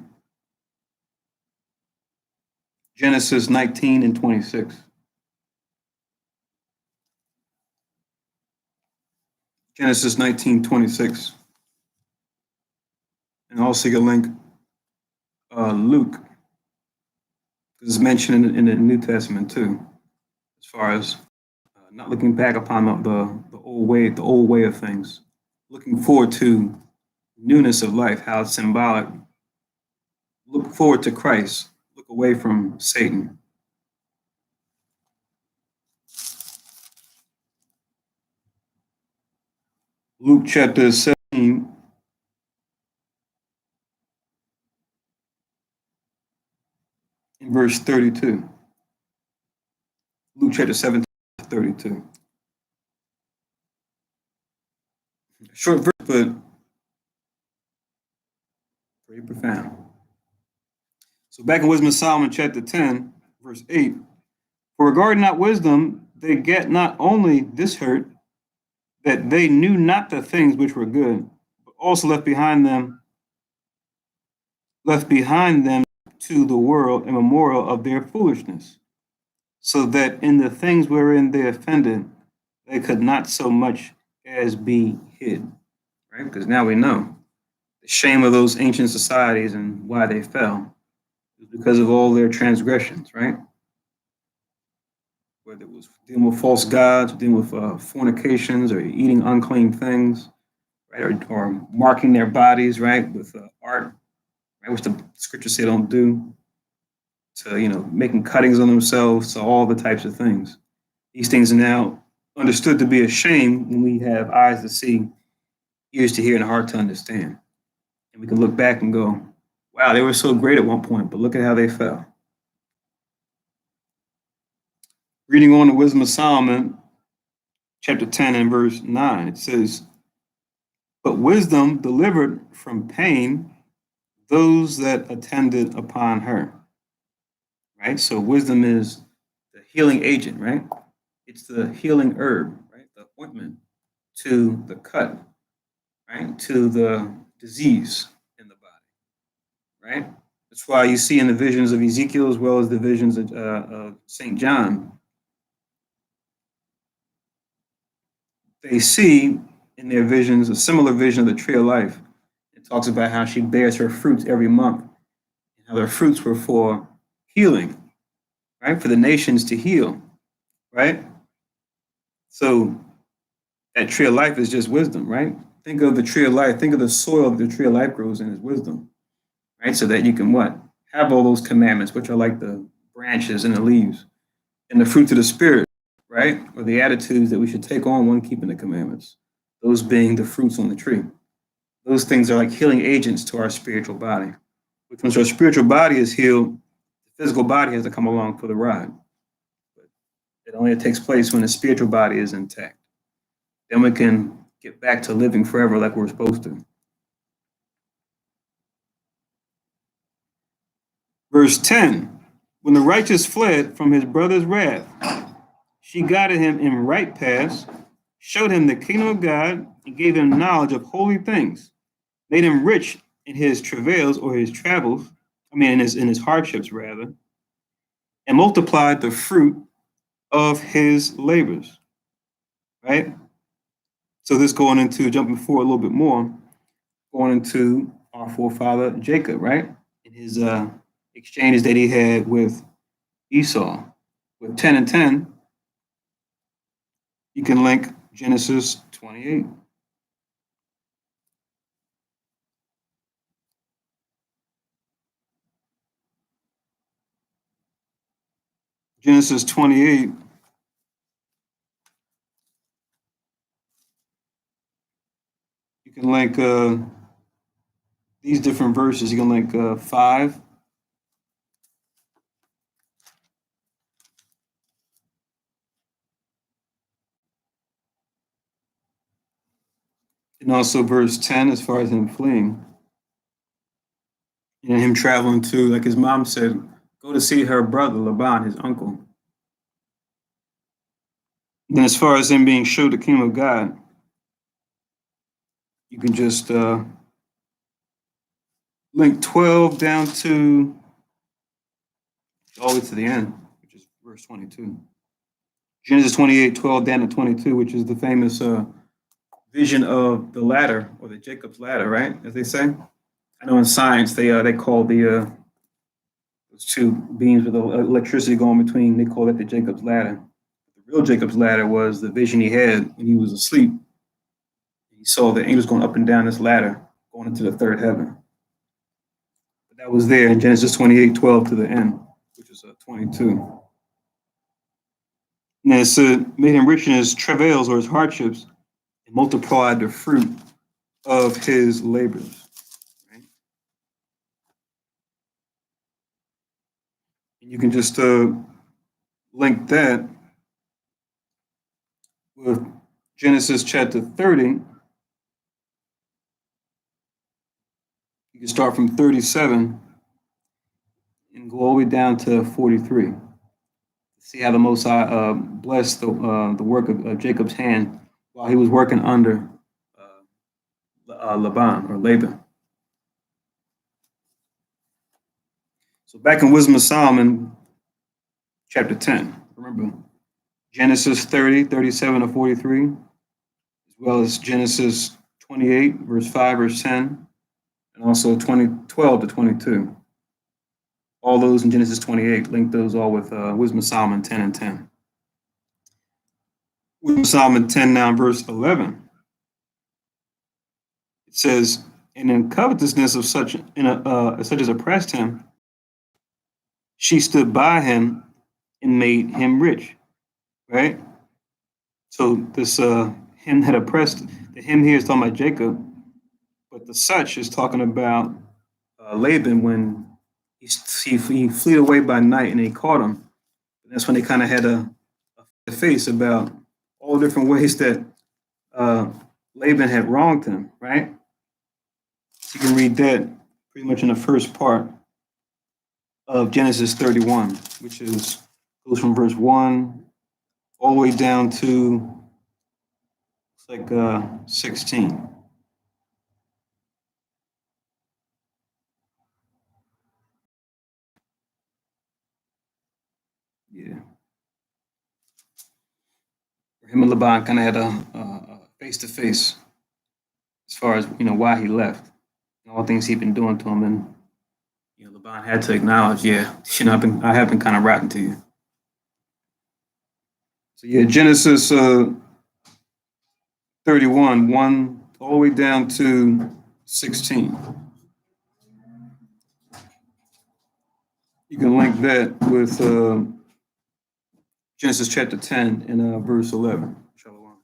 Genesis 19 and 26. Genesis 19:26. And also you can link Luke, because it's mentioned in the New Testament too, as far as not looking back upon the old way of things, looking forward to newness of life, how it's symbolic. Look forward to Christ. Look away from Satan. Luke chapter 17 in verse 32. Luke chapter 17, 32. Short verse, but pretty profound. So back in Wisdom of Solomon chapter 10, verse 8. For regarding not wisdom, they get not only this hurt, that they knew not the things which were good, but also left behind them to the world a memorial of their foolishness, so that in the things wherein they offended, they could not so much as be hid. Right? Because now we know the shame of those ancient societies and why they fell is because of all their transgressions, right? Whether it was dealing with false gods, dealing with fornications, or eating unclean things, right? Or marking their bodies, right, with art, right, which the scriptures say don't do, to, making cuttings on themselves, to all the types of things. These things are now understood to be a shame when we have eyes to see, ears to hear, and a heart to understand. And we can look back and go, wow, they were so great at one point, but look at how they fell. Reading on the Wisdom of Solomon, chapter 10 and verse 9, it says, but wisdom delivered from pain those that attended upon her. Right? So wisdom is the healing agent, right? It's the healing herb, right? The ointment to the cut, right? To the disease in the body, right? That's why you see in the visions of Ezekiel as well as the visions of St. John, they see in their visions a similar vision of the tree of life. It talks about how she bears her fruits every month, and how their fruits were for healing, right? For the nations to heal, right? So that tree of life is just wisdom, right? Think of the tree of life. Think of the soil that the tree of life grows in as wisdom, right? So that you can what? Have all those commandments, which are like the branches and the leaves, and the fruits of the spirit, right? Or the attitudes that we should take on when keeping the commandments. those being the fruits on the tree. Those things are like healing agents to our spiritual body. Which once our spiritual body is healed, the physical body has to come along for the ride. But it only takes place when the spiritual body is intact. Then we can get back to living forever like we're supposed to. Verse 10, when the righteous fled from his brother's wrath, she guided him in right paths, showed him the kingdom of God, and gave him knowledge of holy things, made him rich in his travails or his travels, in his hardships rather, and multiplied the fruit of his labors. Right? So this going into jumping forward a little bit more, going into our forefather Jacob, right? In his exchanges that he had with Esau. With 10 and 10, you can link Genesis 28. Genesis 28, you can link these different verses. You can link 5, and also verse 10 as far as him fleeing. And him traveling to, like his mom said, go to see her brother, Laban, his uncle. Then as far as him being showed the kingdom of God, you can just link 12 down to all the way to the end, which is verse 22. Genesis 28, 12 down to 22, which is the famous vision of the ladder, or the Jacob's ladder, right? As they say. I know in science they call the those two beams with electricity going between, they call that the Jacob's ladder. The real Jacob's ladder was the vision he had when he was asleep. He saw the angels going up and down this ladder, going into the third heaven. But that was there in Genesis 28, 12 to the end, which is 22. And it said, made him rich in his travails or his hardships, and multiplied the fruit of his labors. Right? And you can just link that with Genesis chapter 30. You can start from 37 and go all the way down to 43. See how the Most High blessed the work of Jacob's hand while he was working under Laban or Laban. So back in Wisdom of Solomon, chapter 10, remember Genesis 30, 37 to 43, as well as Genesis 28, verse 5, verse 10, and also 12 to 22. All those in Genesis 28, link those all with Wisdom of Solomon 10 and 10. Wisdom of Solomon 10 now, verse 11. It says, and in covetousness of such as oppressed him, she stood by him and made him rich. Right? So this him that oppressed, the him here is talking about Jacob, but the such is talking about Laban when he fled away by night and they caught him. And that's when they kind of had a face about all the different ways that Laban had wronged him, right? So you can read that pretty much in the first part of Genesis 31, which goes from verse 1 all the way down to it's like 16. Yeah. Him and Laban kind of had a face-to-face as far as, why he left and all the things he'd been doing to him. And, Laban had to acknowledge, I have been kind of rotten to you. So, Genesis 31, 1 all the way down to 16. You can link that with Genesis chapter 10 and verse 11. Shalom.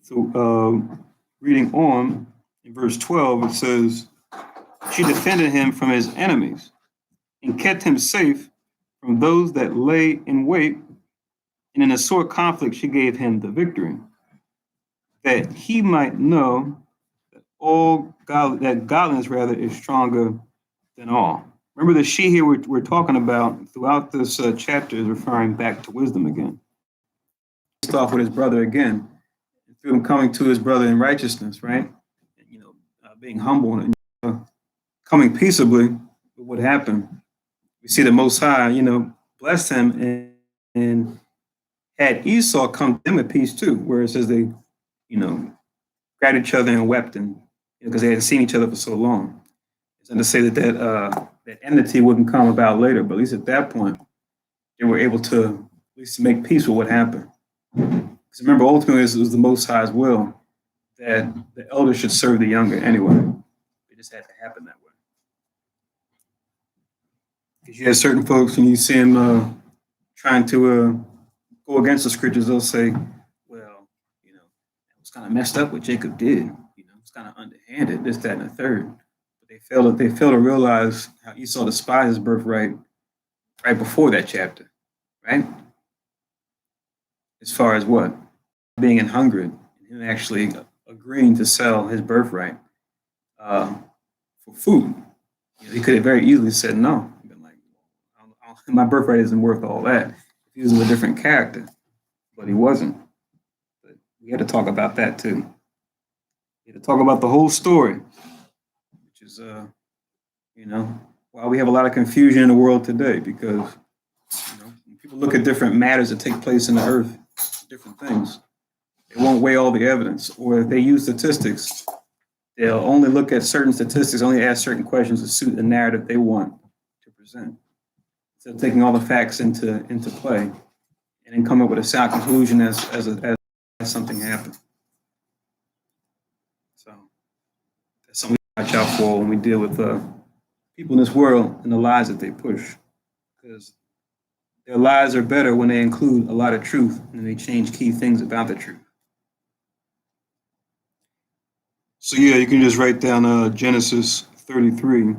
So, reading on in verse 12, it says, she defended him from his enemies and kept him safe from those that lay in wait. And in a sore conflict, she gave him the victory, that he might know that that godliness rather is stronger than all. Remember, the she here we're talking about throughout this chapter is referring back to wisdom again. He off with his brother again, through him coming to his brother in righteousness, right? And, being humble and coming peaceably. But what happened? We see the Most High, blessed him and had Esau come to him at peace too, where it says they, grabbed each other and wept, and because they hadn't seen each other for so long. It's not to say that enmity wouldn't come about later, but at least at that point, they were able to at least make peace with what happened. Because remember, ultimately, it was the Most High's will that the elder should serve the younger anyway. It just had to happen that way. Because you have certain folks, and you see them trying to go against the scriptures, they'll say, well, it was kind of messed up what Jacob did. It's kind of underhanded, this, that, and the third. But they fail to realize how Esau despised his birthright right before that chapter, right? As far as what? Being an hungered, and actually agreeing to sell his birthright for food. He could have very easily said no. Been like, my birthright isn't worth all that. If he was a different character, but he wasn't. But we had to talk about that too. We had to talk about the whole story, which is, why we have a lot of confusion in the world today, because when people look at different matters that take place in the earth, different things, they won't weigh all the evidence, or if they use statistics, they'll only look at certain statistics, only ask certain questions to suit the narrative they want to present. So taking all the facts into play, and then come up with a sound conclusion as something happened. So that's something we watch out for when we deal with people in this world and the lies that they push, because their lies are better when they include a lot of truth and they change key things about the truth. So yeah, you can just write down Genesis 33.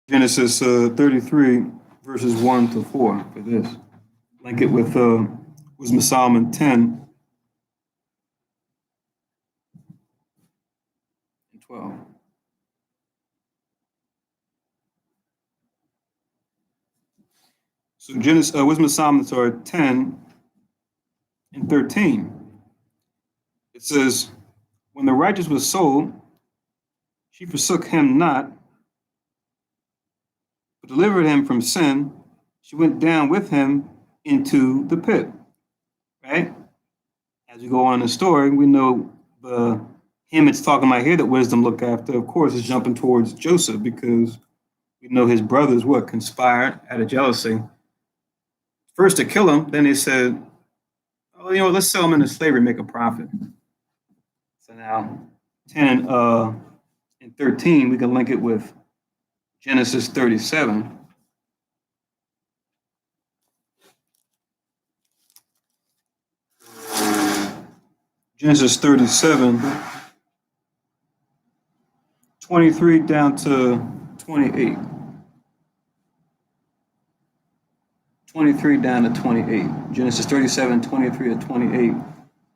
Genesis 33, verses 1 to 4 for this. Link it with Wisdom of Solomon 10 and 12. So Genesis, Wisdom of Solomon 10 and 13. It says, when the righteous was sold, she forsook him not, but delivered him from sin. She went down with him into the pit. Right? As we go on in the story, we know him it's talking about here that wisdom look after, of course, is jumping towards Joseph, because we know his brothers conspired out of jealousy. First to kill him, then they said, oh, let's sell him into slavery, make a profit. So now 10 and 13, we can link it with Genesis 37. Genesis 37, 23 down to 28. 23 down to 28. Genesis 37, 23 to 28.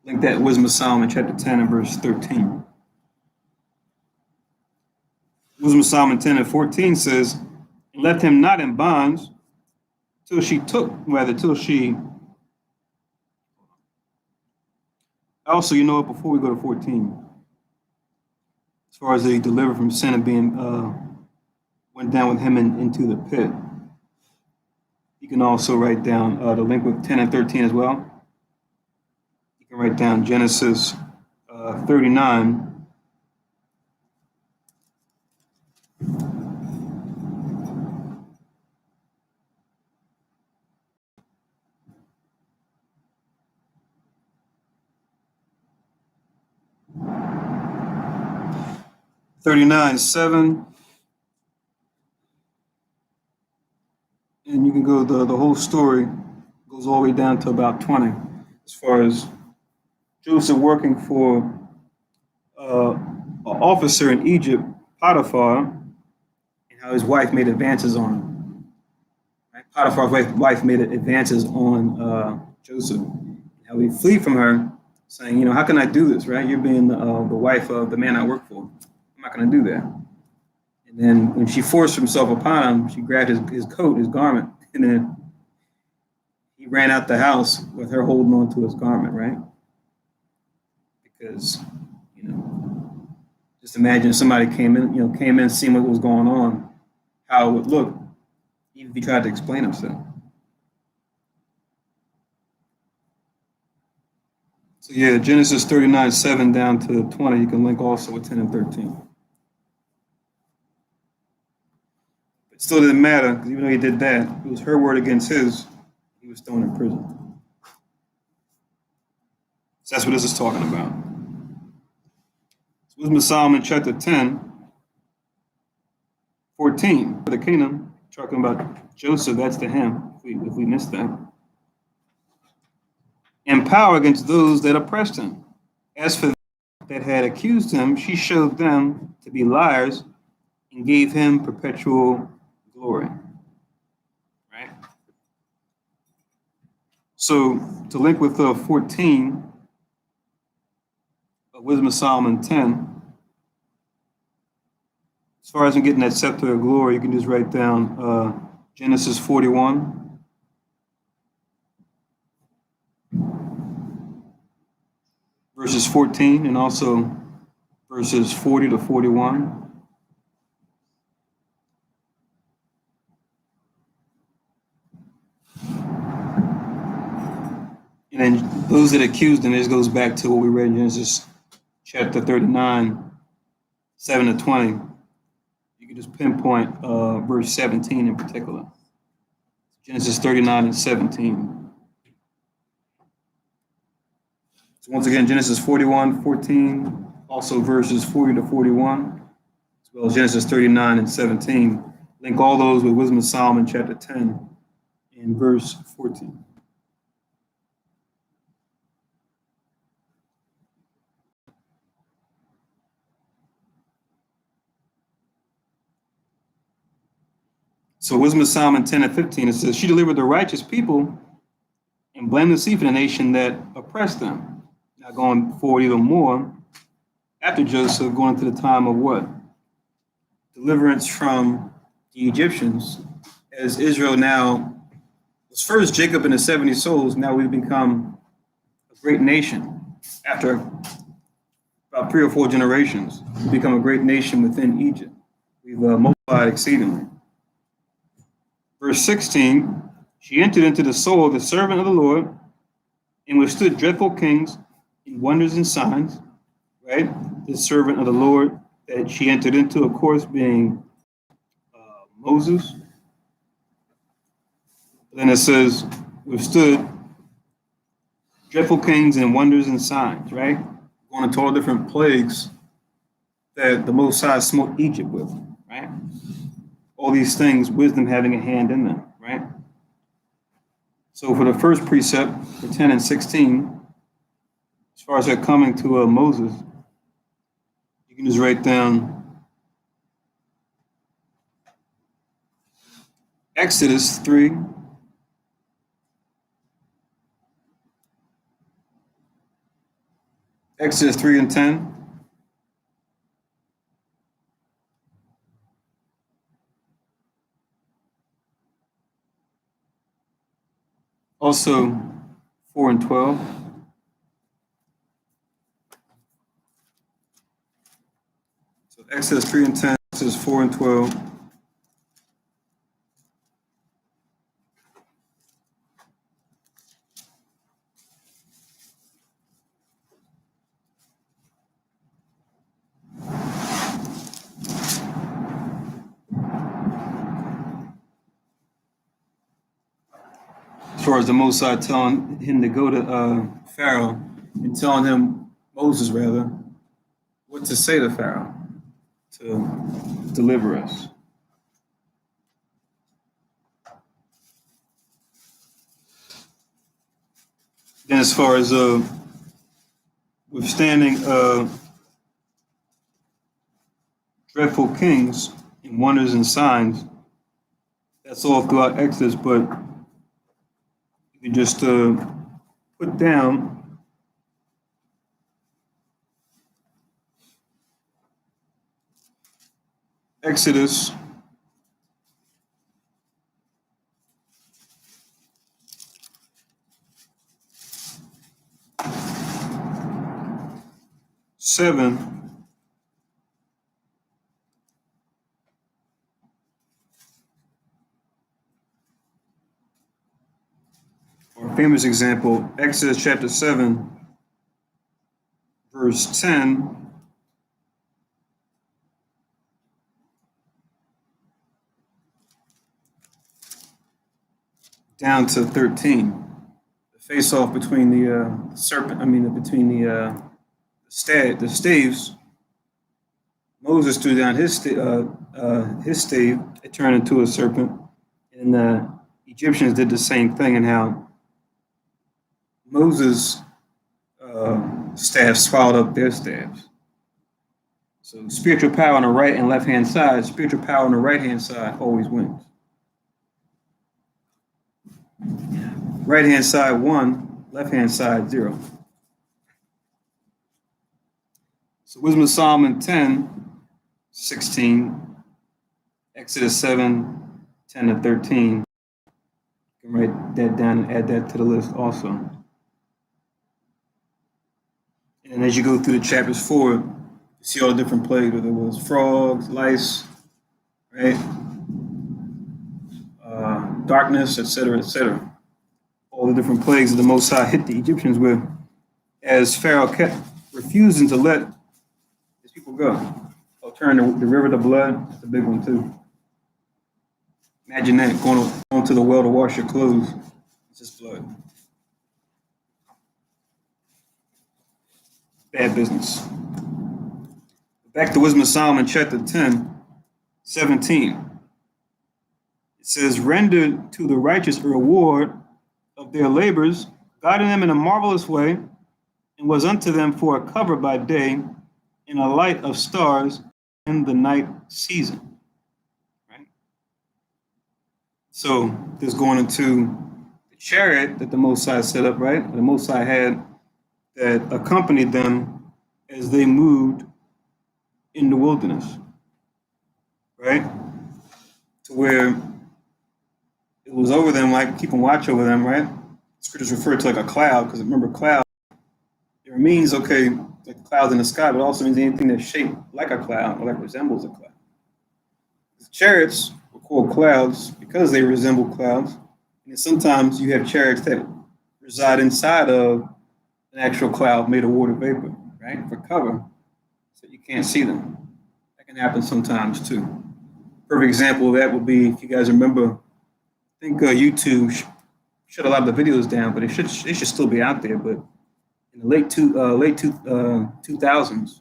Link that Wisdom of Solomon, chapter 10 and verse 13. Wisdom of Solomon 10 and 14 says, and left him not in bonds till she. Also, before we go to 14, as far as they delivered from sin and being went down with him into the pit, you can also write down the link with 10 and 13 as well. You can write down Genesis 39. (39:7) And you can go, the whole story goes all the way down to about 20, as far as Joseph working for an officer in Egypt, Potiphar, and how his wife made advances on him. Right? Potiphar's wife made advances on Joseph. How he flee from her, saying, how can I do this, right? You're being the wife of the man I work for. I'm not going to do that. And then when she forced herself upon him, she grabbed his coat, his garment, and then he ran out the house with her holding on to his garment, right? Because, just imagine if somebody came in, seeing what was going on, how it would look, even if he tried to explain himself. So yeah, Genesis 39:7 down to 20, you can link also with 10 and 13. It still didn't matter, because even though he did that, it was her word against his, he was thrown in prison. So that's what this is talking about. So Wisdom of Solomon, chapter 10, 14. For the kingdom, talking about Joseph, that's to him, if we missed that. And power against those that oppressed him. As for that had accused him, she showed them to be liars and gave him perpetual glory. Right? So to link with 14, Wisdom of Solomon 10, as far as I'm getting that scepter of glory, you can just write down Genesis 41, verses 14, and also verses 40 to 41. And then those that accused him, this goes back to what we read in Genesis chapter 39, 7 to 20. You can just pinpoint verse 17 in particular. Genesis 39 and 17. So once again, Genesis 41, 14, also verses 40 to 41, as well as Genesis 39 and 17. Link all those with Wisdom of Solomon chapter 10 and verse 14. So Wisdom of Solomon 10 and 15, it says, she delivered the righteous people and blamed the sea for the nation that oppressed them. Now going forward even more, after Joseph, going into the time of what? Deliverance from the Egyptians, as Israel now was first Jacob and the 70 souls, now we've become a great nation. After about 3 or 4 generations, we've become a great nation within Egypt. We've multiplied exceedingly. Verse 16, she entered into the soul of the servant of the Lord and withstood dreadful kings in wonders and signs, right? The servant of the Lord that she entered into, of course, being Moses. Then it says, withstood dreadful kings and wonders and signs, right? Going into all different plagues that the Most High smote Egypt with, right? All these things, wisdom having a hand in them, right? So for the first precept, for 10 and 16, as far as her coming to Moses, you can just write down Exodus 3, Exodus 3 and 10. Also 4 and 12. So Exodus 3 and 10, Exodus 4 and 12. As far as the Most High telling him to go to Pharaoh and telling him, Moses rather, what to say to Pharaoh to deliver us. Then, as far as withstanding dreadful kings and wonders and signs, that's all throughout Exodus. But you can just put down Exodus 7, or a famous example, Exodus chapter 7, verse 10 down to 13. The face off between the serpent, between the staves. Moses threw down his stave, it turned into a serpent, and the Egyptians did the same thing, and how Moses' staff swallowed up their staves. So spiritual power on the right and left hand side, spiritual power on the right hand side always wins. Right hand side 1, left hand side 0. So Wisdom of Solomon 10:16, Exodus 7:10 to 13. You can write that down and add that to the list also. And as you go through the chapters forward, you see all the different plagues, whether it was frogs, lice, right? Darkness, etc., etc. All the different plagues that the Most High hit the Egyptians with, as Pharaoh kept refusing to let his people go. Or turn the river to blood. That's a big one too. Imagine that, going to the well to wash your clothes. It's just blood. Bad business. Back to Wisdom of Solomon, chapter 10:17. It says, render to the righteous a reward of their labors, guiding them in a marvelous way, and was unto them for a cover by day and a light of stars in the night season. Right? So this going into the chariot that the Most High set up, right? The Most High had that accompanied them as they moved in the wilderness, right? To where it was over them, like keeping watch over them, right? Scriptures refer to like a cloud, because remember, cloud, it means, okay, like clouds in the sky, but it also means anything that's shaped like a cloud or like resembles a cloud. The chariots were called clouds because they resemble clouds. And sometimes you have chariots that reside inside of an actual cloud made of water vapor, right? For cover, so you can't see them. That can happen sometimes too. Perfect example of that would be, if you guys remember, I think YouTube shut a lot of the videos down, but it should still be out there. But in the late 2000s,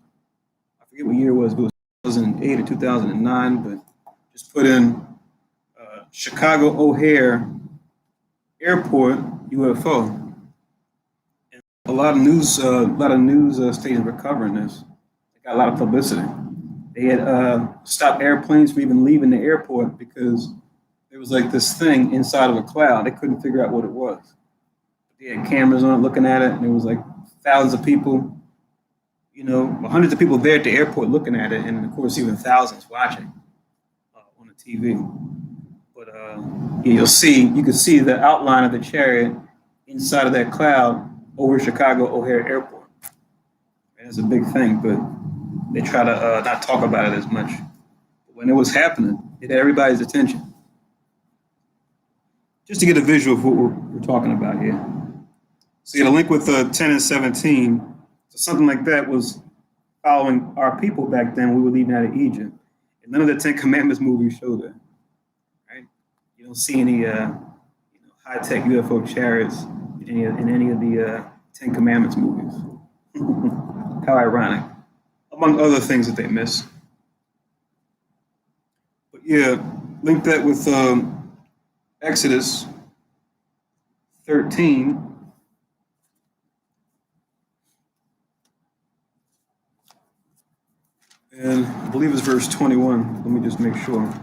I forget what year it was, but it was 2008 or 2009. But just put in Chicago O'Hare Airport UFO, and a lot of news stations were covering this. They got a lot of publicity. They had stopped airplanes from even leaving the airport because there was like this thing inside of a cloud. They couldn't figure out what it was. They had cameras on it looking at it, and there was like thousands of people, hundreds of people there at the airport looking at it, and of course even thousands watching on the TV. But you can see the outline of the chariot inside of that cloud over Chicago O'Hare Airport. And it's a big thing, but they try to not talk about it as much. But when it was happening, it had everybody's attention. Just to get a visual of what we're talking about here. So you had a link with 10 and 17. So something like that was following our people back then. We were leaving out of Egypt. And none of the 10 Commandments movies show that. Right? You don't see any high-tech UFO chariots in any of the 10 Commandments movies. How ironic. Among other things that they miss. But yeah, link that with Exodus 13. And I believe it's verse 21. Let me just make sure.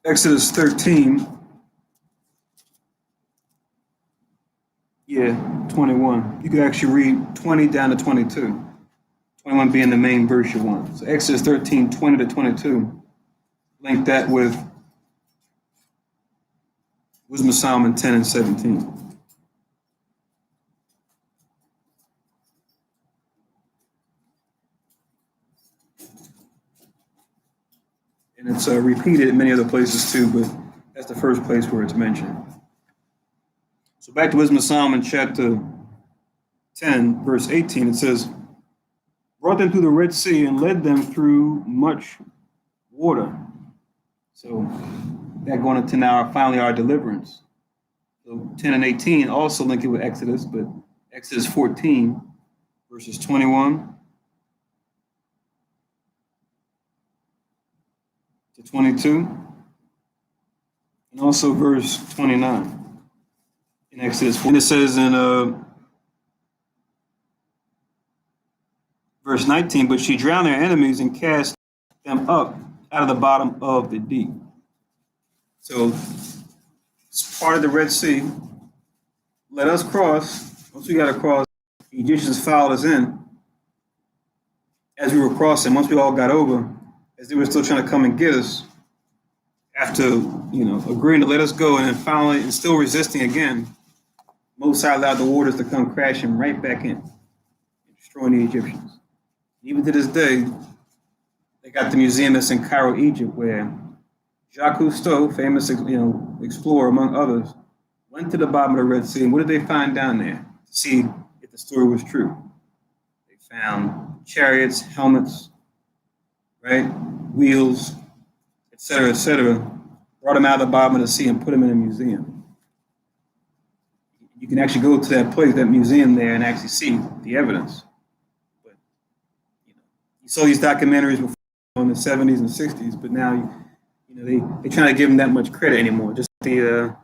Exodus 13. Yeah, 21. You could actually read 20 down to 22. 21 being the main verse you want. So Exodus 13, 20 to 22. Link that with Wisdom of Solomon 10 and 17. And it's repeated in many other places too, but that's the first place where it's mentioned. So back to Wisdom of Solomon chapter 10, verse 18, it says, brought them through the Red Sea and led them through much water. So that going into now finally our deliverance. So 10 and 18 also link it with Exodus, but Exodus 14, verses 21 to 22, and also verse 29 in Exodus 4. And it says in verse 19, but she drowned their enemies and cast them up out of the bottom of the deep. So it's part of the Red Sea. Let us cross. Once we got to cross, the Egyptians followed us in as we were crossing. Once we all got over, as they were still trying to come and get us, after agreeing to let us go, and then finally, and still resisting again, Most High allowed the waters to come crashing right back in, destroying the Egyptians. Even to this day, they got the museum that's in Cairo, Egypt, where Jacques Cousteau, famous explorer among others, went to the bottom of the Red Sea, and what did they find down there to see if the story was true? They found chariots, helmets, right, wheels, etc., brought them out of the bottom of the sea and put them in a museum. You can actually go to that place, that museum there, and actually see the evidence. But you saw these documentaries before in the 70s and 60s, but now they trying to give them that much credit anymore. Just the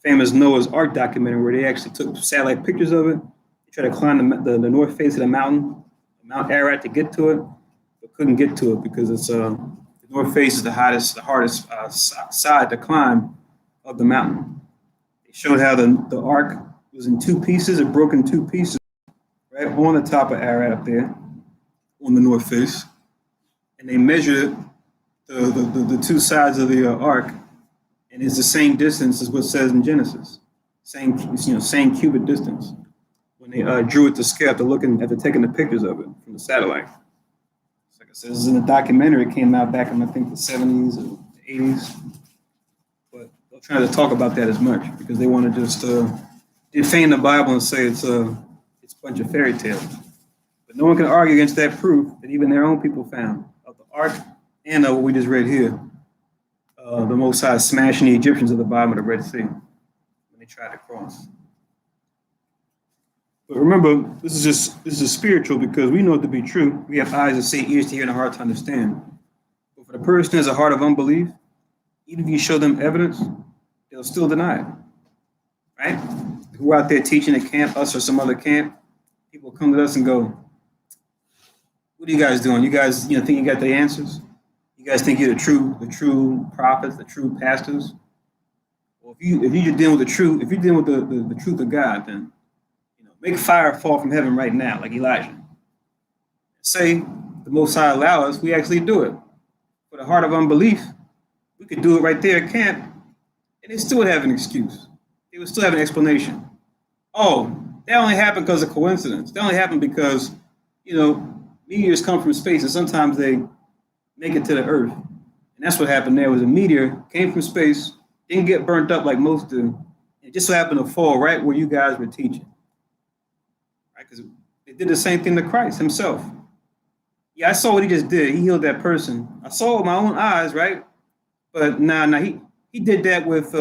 famous Noah's Ark documentary, where they actually took satellite pictures of it. They tried to climb the north face of the mountain, Mount Ararat, to get to it, but couldn't get to it because it's the north face is the hardest side to climb of the mountain. They showed how the ark was in two pieces, it broke in two pieces, right on the top of Ararat up there, on the north face, and they measured the two sides of the ark, and it's the same distance as what it says in Genesis, same cubit distance. When they drew it to scale after taking the pictures of it from the satellite. Like I said, this is in a documentary. It came out back in, I think, the 70s or the 80s. But they'll try to talk about that as much because they want to just defame the Bible and say it's a bunch of fairy tales. But no one can argue against that proof that even their own people found of the ark and what we just read here, the Most High smashing the Egyptians at the bottom of the Red Sea when they tried to cross. But remember, this is spiritual because we know it to be true. We have eyes to see, ears to hear, and a heart to understand. But for the person who has a heart of unbelief, even if you show them evidence, they'll still deny it. Right? We're out there teaching at camp, us or some other camp. People come to us and go, "What are you guys doing? You guys, think you got the answers? You guys think you're the true prophets, the true pastors? Well, if you're dealing with the truth, if you're dealing with the truth of God, then make fire fall from heaven right now, like Elijah. Say the Most High allow us, we actually do it. For the heart of unbelief, we could do it right there at camp, and they still would have an excuse. They would still have an explanation. Oh, that only happened because of coincidence. That only happened because, meteors come from space, and sometimes they make it to the Earth. And that's what happened there. Was a meteor, came from space, didn't get burnt up like most do. It just so happened to fall right where you guys were teaching. Right? Because they did the same thing to Christ himself. Yeah, I saw what he just did. He healed that person. I saw it with my own eyes, right? But he did that with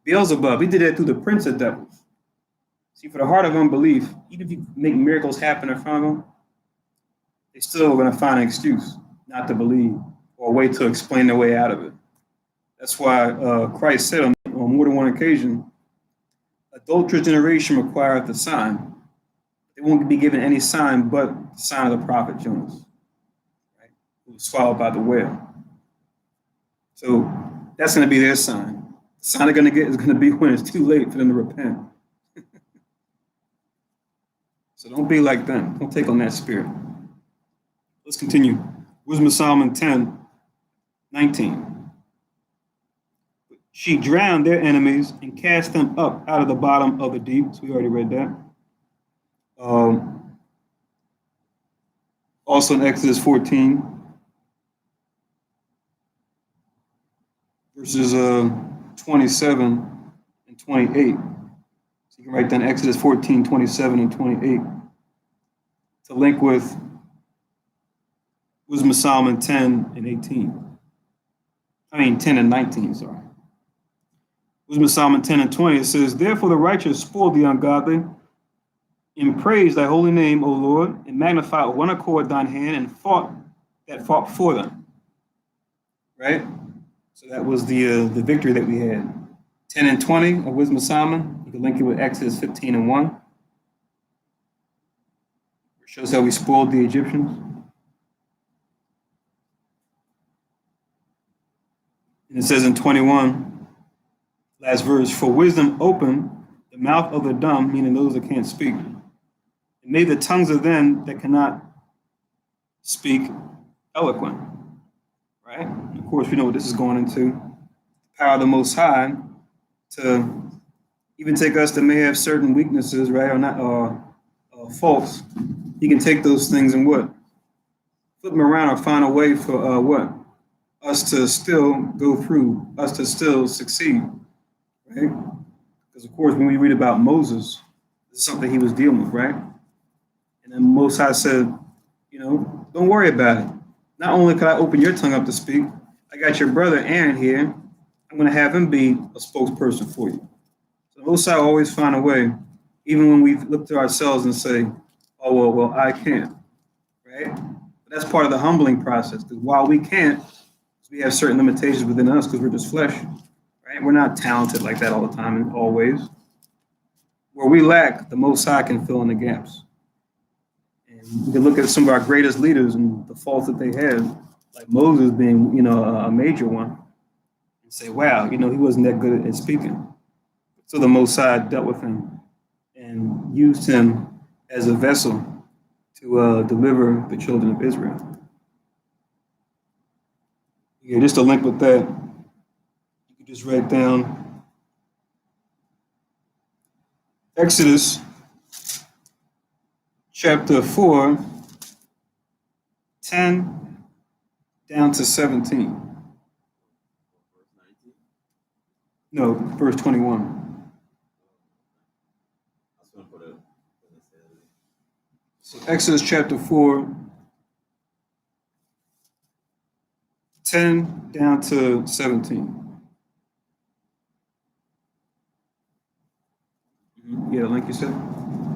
Beelzebub. He did that through the prince of devils. See, for the heart of unbelief, even if you make miracles happen in front of them, they're still going to find an excuse not to believe or a way to explain their way out of it. That's why Christ said on more than one occasion, adulterous generation requireth a sign, they won't be given any sign but the sign of the prophet Jonas, right? Who was swallowed by the whale. So that's going to be their sign. The sign they're going to get is going to be when it's too late for them to repent. So don't be like them. Don't take on that spirit. Let's continue. Wisdom of Solomon 10:19. She drowned their enemies and cast them up out of the bottom of the deep. So we already read that. Also in Exodus 14, verses 27 and 28. So you can write down Exodus 14, 27 and 28 to link with Wisdom of Solomon 10 and 18. 10 and 19, sorry. Wisdom of Solomon 10 and 20, it says, therefore the righteous spoiled the ungodly, and praise thy holy name, O Lord, and magnify with one accord thine hand, and fought for them. Right? So that was the victory that we had. 10 and 20 of Wisdom of Solomon. You can link it with Exodus 15 and 1. It shows how we spoiled the Egyptians. And it says in 21, last verse, for wisdom opened the mouth of the dumb, meaning those that can't speak. It made the tongues of them that cannot speak eloquent. Right? And of course, we know what this is going into. The power of the Most High to even take us that may have certain weaknesses, right, or not, faults. He can take those things and what? Flip them around or find a way for what? Us to still go through, us to still succeed, right? Because of course, when we read about Moses, this is something he was dealing with, right? And then Most High said, don't worry about it. Not only could I open your tongue up to speak, I got your brother Aaron here. I'm going to have him be a spokesperson for you. So Most High always find a way, even when we look to ourselves and say, oh, well, I can't, right? But that's part of the humbling process, because while we can't, we have certain limitations within us because we're just flesh, right? We're not talented like that all the time and always. Where we lack, the Most High can fill in the gaps. And we can look at some of our greatest leaders and the faults that they had, like Moses being, a major one, and say, wow, he wasn't that good at speaking. So the Most High dealt with him and used him as a vessel to deliver the children of Israel. Yeah, just a link with that, you can just write down Exodus chapter 4, 10 down to 17. No, verse 21. So Exodus chapter 4, 10 down to 17. Yeah, link you said?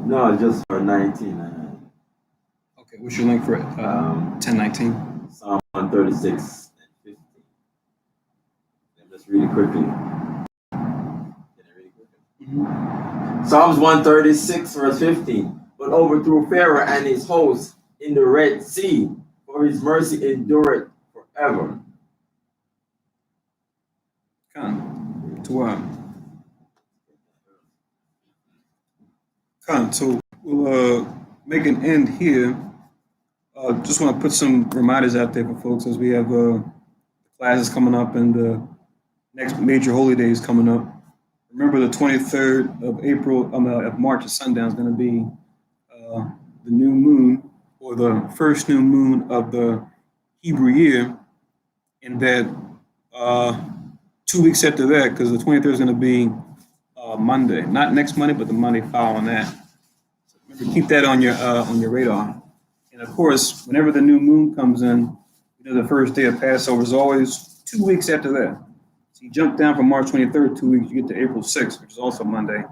No, just for 19. Okay, what's your link for 10:19? Psalm 136 and 15. Let me just read it quickly. Psalms 136, verse 15. But overthrew Pharaoh and his host in the Red Sea, for his mercy endureth forever. Come to what? Come, so we'll make an end here. Just want to put some reminders out there for folks as we have classes coming up and the next major holy days coming up. Remember, the 23rd of March at sundown is going to be the new moon, or the first new moon of the Hebrew year, and that 2 weeks after that, because the 23rd is going to be Monday, not next Monday, but the Monday following that. So remember, keep that on your radar. And of course, whenever the new moon comes in, the first day of Passover is always 2 weeks after that. So you jump down from March 23rd, 2 weeks, you get to April 6th, which is also Monday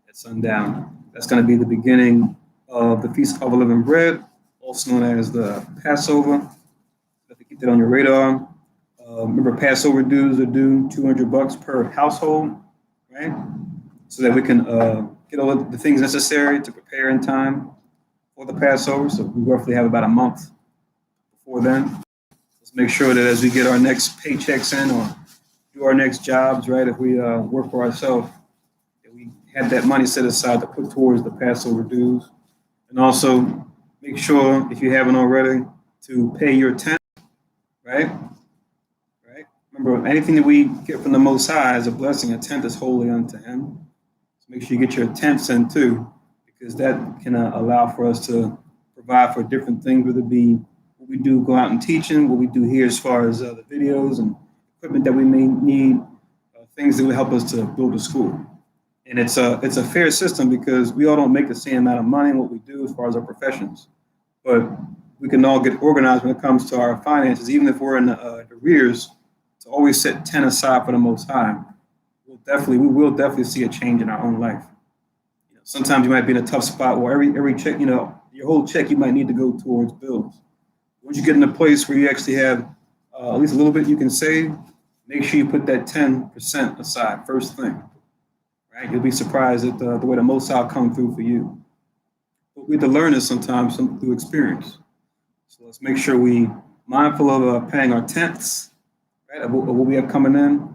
at sundown. That's going to be the beginning of the Feast of Unleavened Bread, also known as the Passover. You have to keep that on your radar. Remember, Passover dues are due $200 per household, right? So that we can get all the things necessary to prepare in time. before the Passover, so we roughly have about a month before then. Let's make sure that as we get our next paychecks in or do our next jobs, right, if we work for ourselves, that we have that money set aside to put towards the Passover dues. And also make sure, if you haven't already, to pay your tenth, right? Right? Remember, anything that we get from the Most High is a blessing. A tenth is holy unto Him. So make sure you get your tenths in too, because that can allow for us to provide for different things, whether it be what we do go out and teaching, what we do here as far as the videos and equipment that we may need, things that will help us to build a school. And it's a fair system because we all don't make the same amount of money in what we do as far as our professions, but we can all get organized when it comes to our finances, even if we're in the arrears, to always set 10 aside for the Most High. We will definitely see a change in our own life. Sometimes you might be in a tough spot where every check, your whole check you might need to go towards bills. Once you get in a place where you actually have at least a little bit you can save, make sure you put that 10% aside first thing. Right? You'll be surprised at the way the Most High will come through for you. But we have to learn this sometimes through experience. So let's make sure we mindful of paying our tenths, right, of what we have coming in.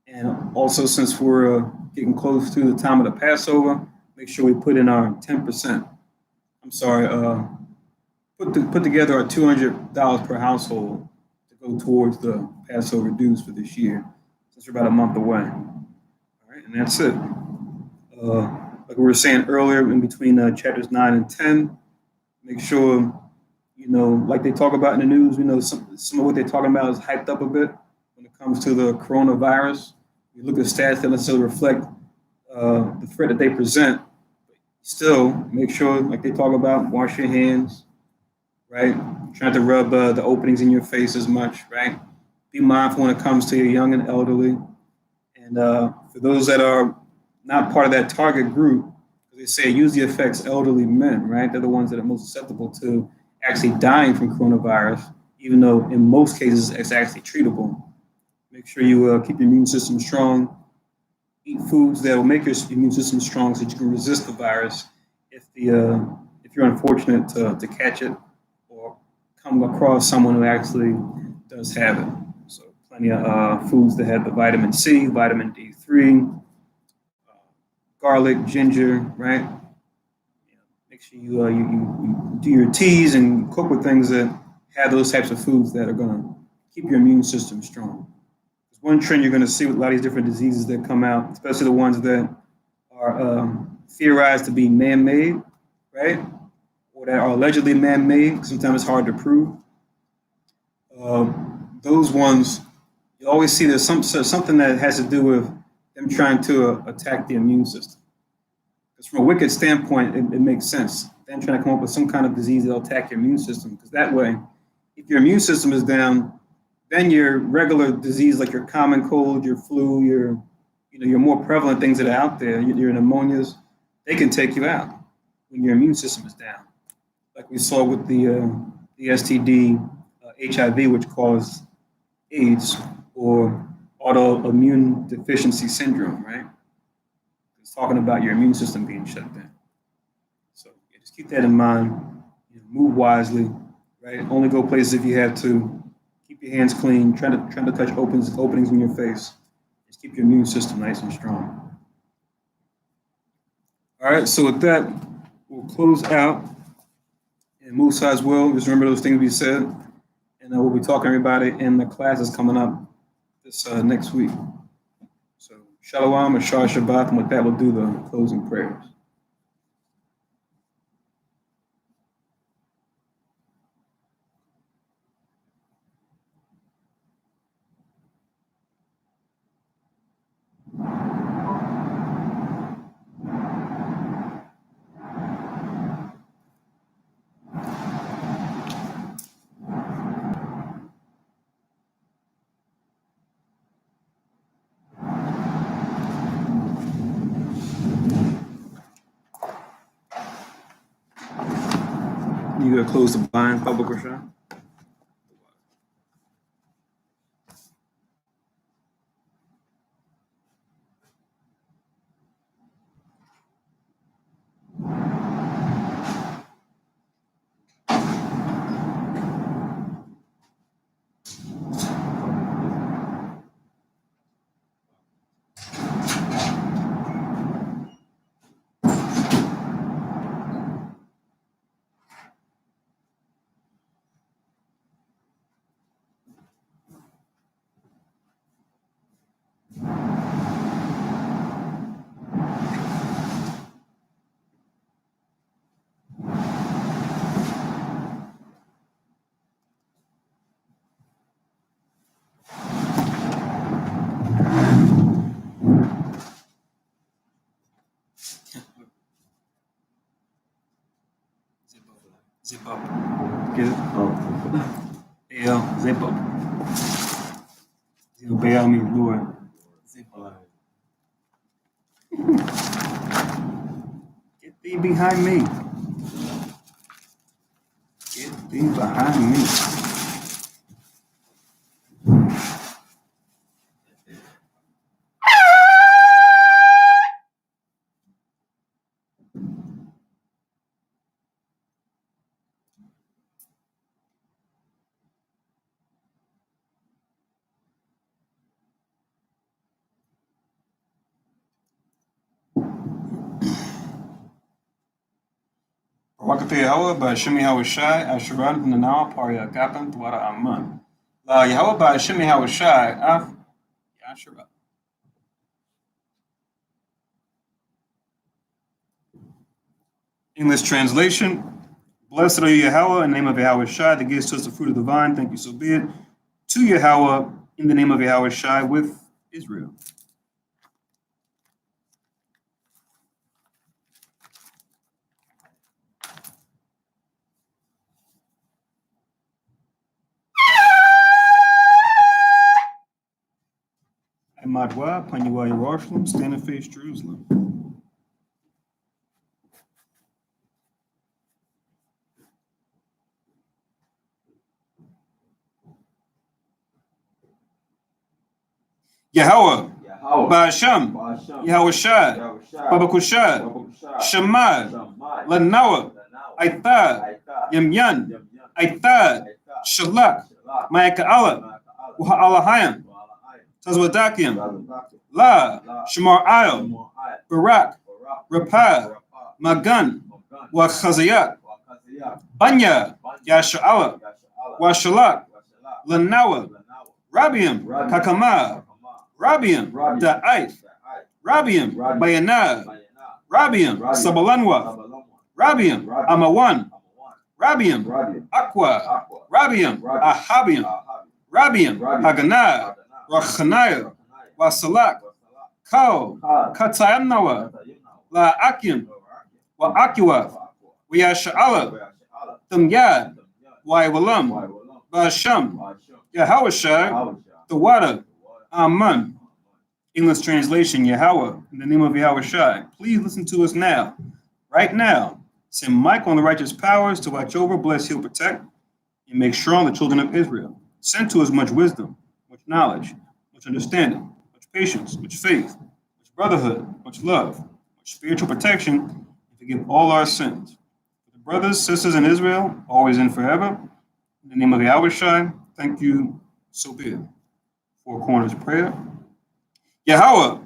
And also, since we're getting close to the time of the Passover, make sure we put in our 10%. I'm sorry, put together our $200 per household to go towards the Passover dues for this year, since we're about a month away. All right, and that's it. Like we were saying earlier, in between chapters 9 and 10, make sure, like they talk about in the news, some of what they're talking about is hyped up a bit when it comes to the coronavirus. You look at stats that necessarily reflect the threat that they present. Still, make sure, like they talk about, wash your hands, right? Try not to rub the openings in your face as much, right? Be mindful when it comes to your young and elderly. And for those that are not part of that target group, they say it usually affects elderly men, right? They're the ones that are most susceptible to actually dying from coronavirus, even though in most cases it's actually treatable. Make sure you keep your immune system strong. Eat foods that will make your immune system strong so that you can resist the virus if you're unfortunate to catch it or come across someone who actually does have it. So plenty of foods that have the vitamin C, vitamin D3, garlic, ginger, right? Make sure you do your teas and cook with things that have those types of foods that are going to keep your immune system strong. There's one trend you're going to see with a lot of these different diseases that come out, especially the ones that are theorized to be man-made, right? Or that are allegedly man-made. Sometimes it's hard to prove. Those ones, you always see there's something that has to do with them trying to attack the immune system. Because from a wicked standpoint, it makes sense. Them trying to come up with some kind of disease that'll attack your immune system. Because that way, if your immune system is down, then your regular disease, like your common cold, your flu, your more prevalent things that are out there, your pneumonias, they can take you out when your immune system is down. Like we saw with the STD, HIV, which caused AIDS, or autoimmune deficiency syndrome, right? It's talking about your immune system being shut down. So just keep that in mind. Move wisely, right? Only go places if you have to. Keep your hands clean. Try to touch openings in your face. Just keep your immune system nice and strong. All right. So with that, we'll close out and move sides well. Just remember those things we said, and we'll be talking to everybody in the classes coming up this next week. So Shalom and Shah Shabbat, and with that, we'll do the closing prayers. You gotta close the blind, public Rashad. Zip up. Get it? Oh. Baal, zip up. Baal means Lord. Zip up. Get thee behind me. Get thee behind me. Wakati Yahweh Ba'Shem Yahweh Shai Asheran Nanawa Parya Kapan Twara Aman. La Yahweh Ba'Shem Yahweh Shai Af Yashara. English translation. Blessed are you, Yahweh, in the name of Yahweh Shai, that gives to us the fruit of the vine. Thank you, so be it. To Yahweh, in the name of Yahweh Shai, with Israel. Amadwa, Panyua Yerushalayim, stand and face Jerusalem. Yahweh, Ba'Shem, Yahweh Shai, Babakushad, Shemad, Lanawa, Aithad, Yamyan, Aithad, Shalak, Ma'aka'ala, Waha'alahayim, Tazwadakim, La, Shamar Ayel, Barak, Rapah, Magan, Wachazayat, Banya, Yasha'ala, Washalak, Lanawa, Rabiam, Kakama, Rabiam, Da'ait, Rabiam, Bayanad, Rabiam, Sabalanwa, Rabiam, Amawan, Rabiam, Aqua, Rabiam, Ahabiam, Rabiam, Haganah, Rachanaya, Wasalak, Kau, Katayanawa, La Akim, Wa Akiwa, Wiyasha'ala, Tamyad, Waiwalam, Ba'Shem, Yahawashai, the water, Aman. English translation, Yahweh, in the name of Yahweh Shai. Please listen to us now, right now. Send Michael and the righteous powers to watch over, bless, heal, protect, and make strong the children of Israel. Send to us much wisdom, much knowledge, much understanding, much patience, much faith, much brotherhood, much love, much spiritual protection, and forgive all our sins. For the brothers, sisters in Israel, always and forever, in the name of Yahweh Shai, thank you, so be it. Four corners prayer. Yahweh,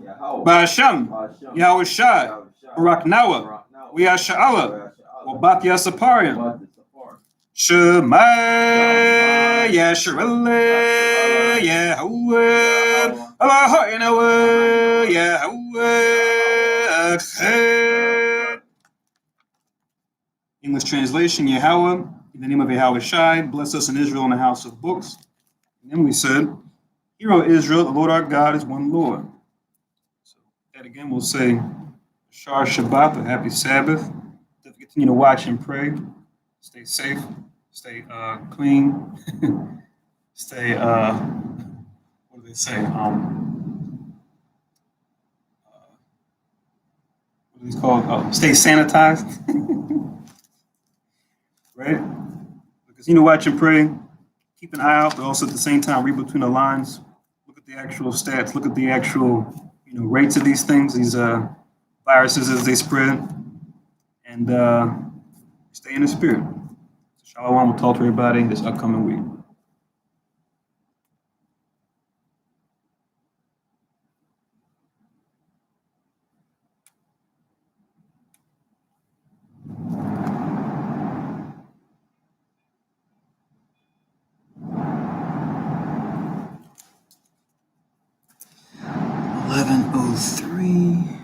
Ba'Shem, Yahweh Shai, Barak Nawa, Wiyasha'ala, Wabat Yasaparian, Shema, Yasharele, Yahweh, Allah Yahweh, Yahweh, Echad. English translation, Yahweh, in the name of Yahweh Shai, bless us in Israel in the house of books. And then we said, Hear, O Israel, the Lord our God is one Lord. So that again, we'll say, Shar Shabbat, a happy Sabbath. Continue to watch and pray. Stay safe. Stay clean. Stay, what do they say? What are these called? Stay sanitized. Right? Continue to watch and pray. Keep an eye out, but also at the same time, read between the lines. Look at the actual stats. Look at the actual, rates of these things, these viruses as they spread, and stay in the spirit. So Shalom. We'll talk to everybody this upcoming week. (11:03)